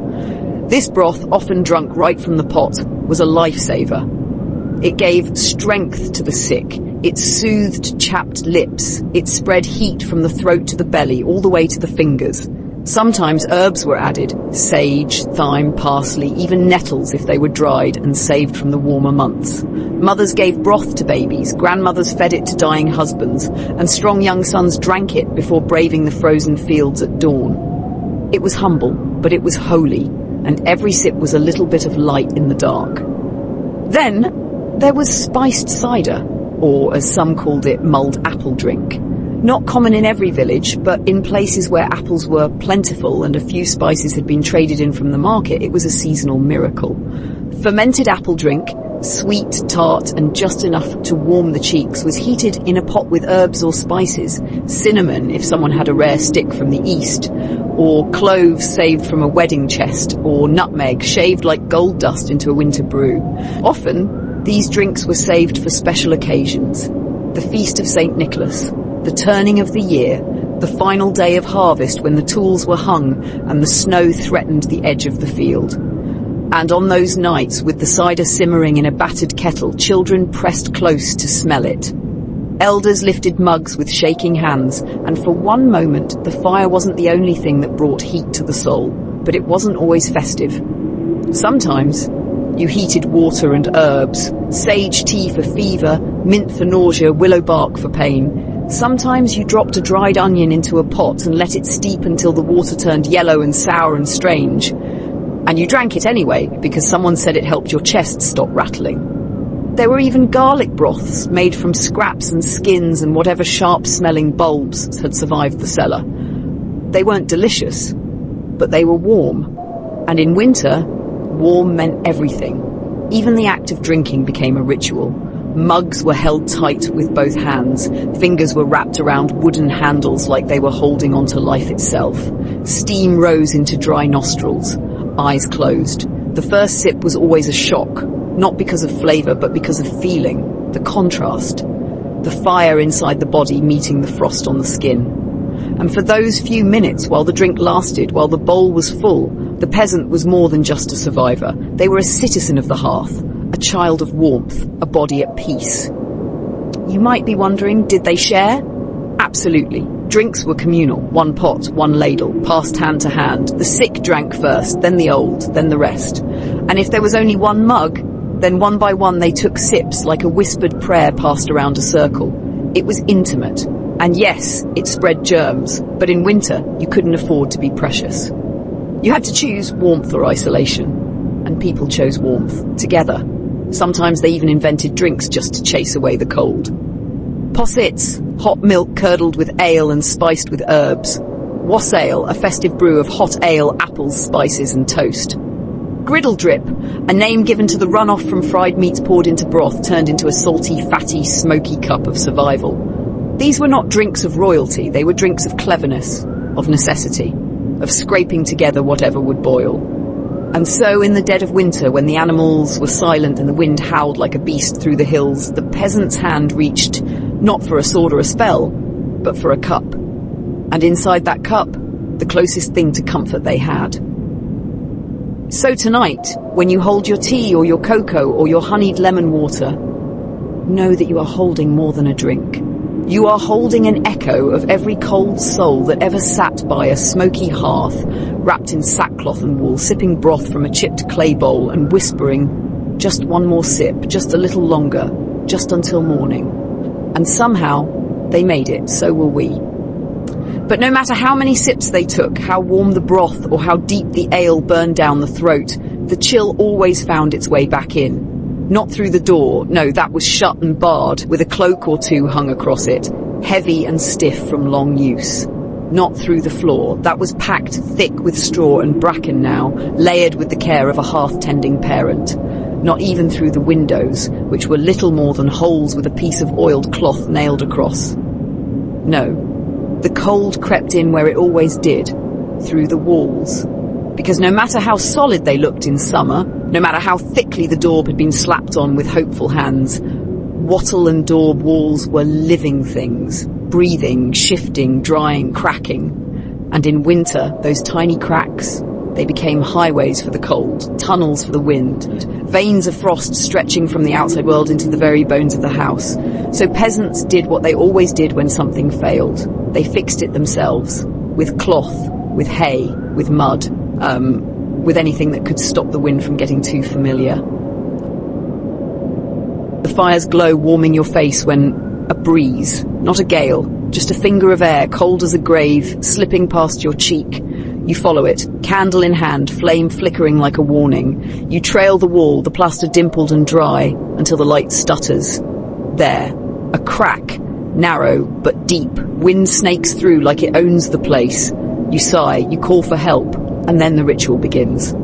This broth, often drunk right from the pot, was a lifesaver. It gave strength to the sick, it soothed chapped lips, it spread heat from the throat to the belly, all the way to the fingers. Sometimes herbs were added, sage, thyme, parsley, even nettles if they were dried and saved from the warmer months. Mothers gave broth to babies, grandmothers fed it to dying husbands, and strong young sons drank it before braving the frozen fields at dawn. It was humble, but it was holy, and every sip was a little bit of light in the dark. Then there was spiced cider, or as some called it, mulled apple drink. Not common in every village, but in places where apples were plentiful and a few spices had been traded in from the market, it was a seasonal miracle. Fermented apple drink, sweet, tart, and just enough to warm the cheeks, was heated in a pot with herbs or spices, cinnamon if someone had a rare stick from the east, or cloves saved from a wedding chest, or nutmeg shaved like gold dust into a winter brew. Often, these drinks were saved for special occasions. The Feast of St. Nicholas, the turning of the year, the final day of harvest when the tools were hung and the snow threatened the edge of the field. And on those nights, with the cider simmering in a battered kettle, children pressed close to smell it. Elders lifted mugs with shaking hands, and for one moment the fire wasn't the only thing that brought heat to the soul, but it wasn't always festive. Sometimes you heated water and herbs, sage tea for fever, mint for nausea, willow bark for pain. Sometimes you dropped a dried onion into a pot and let it steep until the water turned yellow and sour and strange. And you drank it anyway, because someone said it helped your chest stop rattling. There were even garlic broths made from scraps and skins and whatever sharp-smelling bulbs had survived the cellar. They weren't delicious, but they were warm. And in winter, warm meant everything. Even the act of drinking became a ritual. Mugs were held tight with both hands. Fingers were wrapped around wooden handles like they were holding onto life itself. Steam rose into dry nostrils. Eyes closed. The first sip was always a shock, not because of flavor, but because of feeling, the contrast, the fire inside the body meeting the frost on the skin. And for those few minutes while the drink lasted, while the bowl was full, the peasant was more than just a survivor. They were a citizen of the hearth, a child of warmth, a body at peace. You might be wondering, did they share? Absolutely. Drinks were communal, one pot, one ladle, passed hand to hand. The sick drank first, then the old, then the rest. And if there was only one mug, then one by one they took sips like a whispered prayer passed around a circle. It was intimate. And yes, it spread germs, but in winter you couldn't afford to be precious. You had to choose warmth or isolation, and people chose warmth, together. Sometimes they even invented drinks just to chase away the cold. Possets, hot milk curdled with ale and spiced with herbs. Wassail, a festive brew of hot ale, apples, spices and toast. Griddle drip, a name given to the runoff from fried meats poured into broth turned into a salty, fatty, smoky cup of survival. These were not drinks of royalty, they were drinks of cleverness, of necessity, of scraping together whatever would boil. And so, in the dead of winter, when the animals were silent and the wind howled like a beast through the hills, the peasant's hand reached not for a sword or a spell, but for a cup. And inside that cup, the closest thing to comfort they had. So tonight, when you hold your tea or your cocoa or your honeyed lemon water, know that you are holding more than a drink. You are holding an echo of every cold soul that ever sat by a smoky hearth, wrapped in sackcloth and wool, sipping broth from a chipped clay bowl and whispering, just one more sip, just a little longer, just until morning. And somehow, they made it, so will we. But no matter how many sips they took, how warm the broth or how deep the ale burned down the throat, the chill always found its way back in. Not through the door, no, that was shut and barred, with a cloak or two hung across it, heavy and stiff from long use. Not through the floor, that was packed thick with straw and bracken now, layered with the care of a hearth-tending parent. Not even through the windows, which were little more than holes with a piece of oiled cloth nailed across. No, the cold crept in where it always did, through the walls. Because no matter how solid they looked in summer, no matter how thickly the daub had been slapped on with hopeful hands, wattle and daub walls were living things, breathing, shifting, drying, cracking. And in winter, those tiny cracks, they became highways for the cold, tunnels for the wind, veins of frost stretching from the outside world into the very bones of the house. So peasants did what they always did when something failed. They fixed it themselves, with cloth, with hay, with mud, with anything that could stop the wind from getting too familiar. The fire's glow warming your face when a breeze, not a gale, just a finger of air, cold as a grave, slipping past your cheek. You follow it, candle in hand, flame flickering like a warning. You trail the wall, the plaster dimpled and dry, until the light stutters. There, a crack, narrow but deep, wind snakes through like it owns the place. You sigh, you call for help, and then the ritual begins.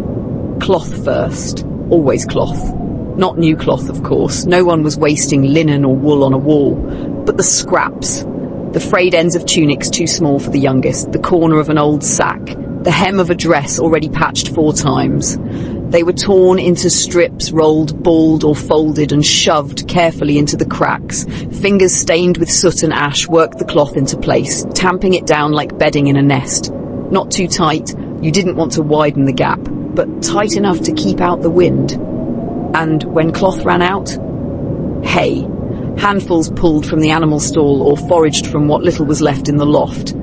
Cloth first, always cloth. Not new cloth, of course. No one was wasting linen or wool on a wall. But the scraps. The frayed ends of tunics too small for the youngest, the corner of an old sack, the hem of a dress already patched 4 times. They were torn into strips, rolled, balled or folded and shoved carefully into the cracks. Fingers stained with soot and ash worked the cloth into place, tamping it down like bedding in a nest. Not too tight, you didn't want to widen the gap, but tight enough to keep out the wind. And when cloth ran out, hay. Handfuls pulled from the animal stall or foraged from what little was left in the loft.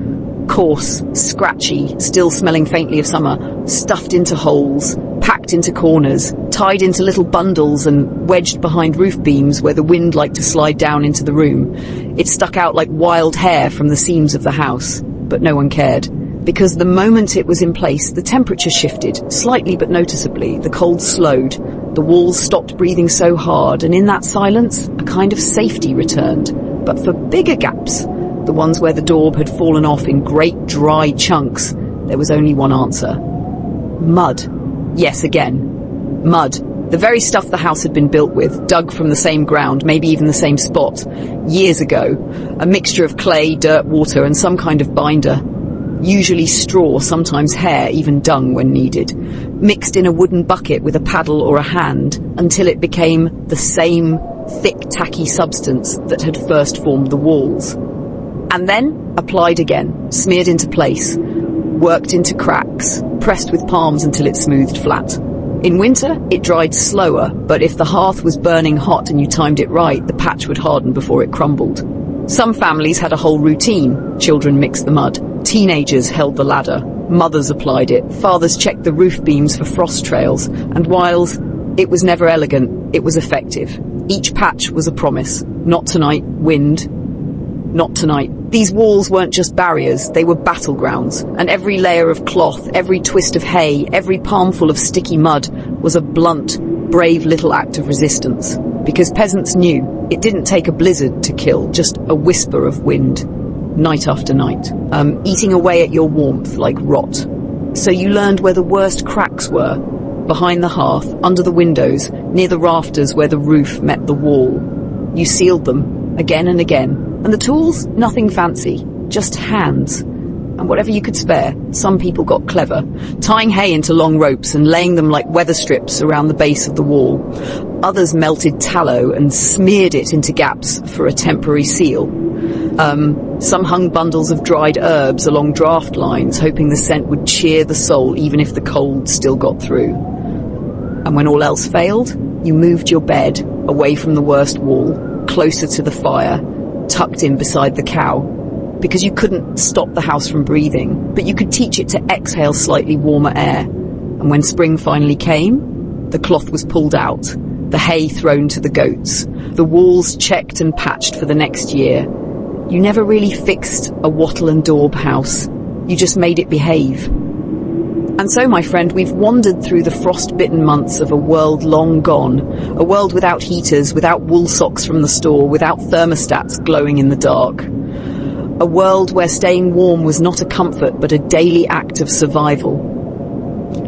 Coarse, scratchy, still smelling faintly of summer, stuffed into holes, packed into corners, tied into little bundles and wedged behind roof beams where the wind liked to slide down into the room. It stuck out like wild hair from the seams of the house, but no one cared. Because the moment it was in place, the temperature shifted, slightly but noticeably. The cold slowed, the walls stopped breathing so hard, and in that silence, a kind of safety returned. But for bigger gaps, the ones where the daub had fallen off in great dry chunks, there was only one answer. Mud. Yes, again. Mud. The very stuff the house had been built with, dug from the same ground, maybe even the same spot, years ago. A mixture of clay, dirt, water, and some kind of binder. Usually straw, sometimes hair, even dung when needed, mixed in a wooden bucket with a paddle or a hand until it became the same thick, tacky substance that had first formed the walls. And then applied again, smeared into place, worked into cracks, pressed with palms until it smoothed flat. In winter, it dried slower, but if the hearth was burning hot and you timed it right, the patch would harden before it crumbled. Some families had a whole routine. Children mixed the mud. Teenagers held the ladder. Mothers applied it. Fathers checked the roof beams for frost trails. And whilst it was never elegant, it was effective. Each patch was a promise. Not tonight, wind. Not tonight. These walls weren't just barriers, they were battlegrounds. And every layer of cloth, every twist of hay, every palmful of sticky mud was a blunt, brave little act of resistance. Because peasants knew it didn't take a blizzard to kill, just a whisper of wind, night after night, eating away at your warmth like rot. So you learned where the worst cracks were, behind the hearth, under the windows, near the rafters where the roof met the wall. You sealed them, again and again, And the tools? Nothing fancy, just hands. And whatever you could spare. Some people got clever, tying hay into long ropes and laying them like weather strips around the base of the wall. Others melted tallow and smeared it into gaps for a temporary seal. Some hung bundles of dried herbs along draft lines, hoping the scent would cheer the soul even if the cold still got through. And when all else failed, you moved your bed away from the worst wall, closer to the fire, tucked in beside the cow, because you couldn't stop the house from breathing, but you could teach it to exhale slightly warmer air. And when spring finally came, the cloth was pulled out, the hay thrown to the goats, the walls checked and patched for the next year. You never really fixed a wattle and daub house. You just made it behave. And so, my friend, we've wandered through the frost-bitten months of a world long gone, a world without heaters, without wool socks from the store, without thermostats glowing in the dark. A world where staying warm was not a comfort but a daily act of survival.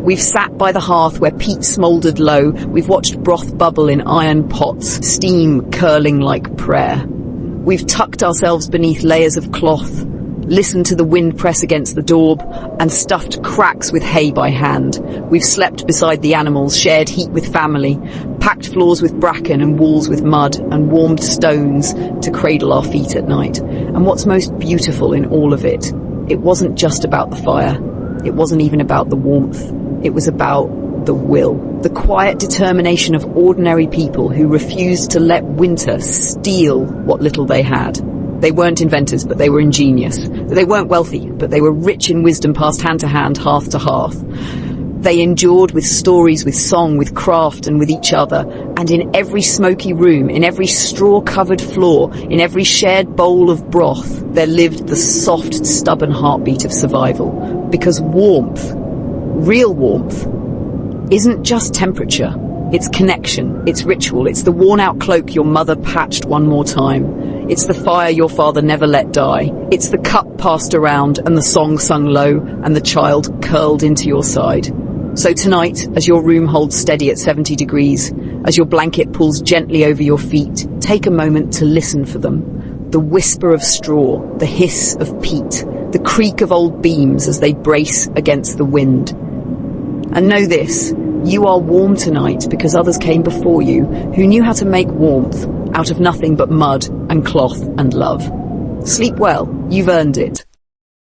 We've sat by the hearth where peat smouldered low. We've watched broth bubble in iron pots, steam curling like prayer. We've tucked ourselves beneath layers of cloth, listened to the wind press against the daub, and stuffed cracks with hay by hand. We've slept beside the animals, shared heat with family, packed floors with bracken and walls with mud, and warmed stones to cradle our feet at night. And what's most beautiful in all of it, it wasn't just about the fire. It wasn't even about the warmth. It was about the will, the quiet determination of ordinary people who refused to let winter steal what little they had. They weren't inventors, but they were ingenious. They weren't wealthy, but they were rich in wisdom passed hand to hand, hearth to hearth. They endured with stories, with song, with craft, and with each other. And in every smoky room, in every straw-covered floor, in every shared bowl of broth, there lived the soft, stubborn heartbeat of survival. Because warmth, real warmth, isn't just temperature. It's connection, it's ritual, it's the worn-out cloak your mother patched one more time. It's the fire your father never let die. It's the cup passed around and the song sung low and the child curled into your side. So tonight, as your room holds steady at 70 degrees, as your blanket pulls gently over your feet, take a moment to listen for them. The whisper of straw, the hiss of peat, the creak of old beams as they brace against the wind. And know this, you are warm tonight because others came before you who knew how to make warmth out of nothing but mud and cloth and love. Sleep well, you've earned it.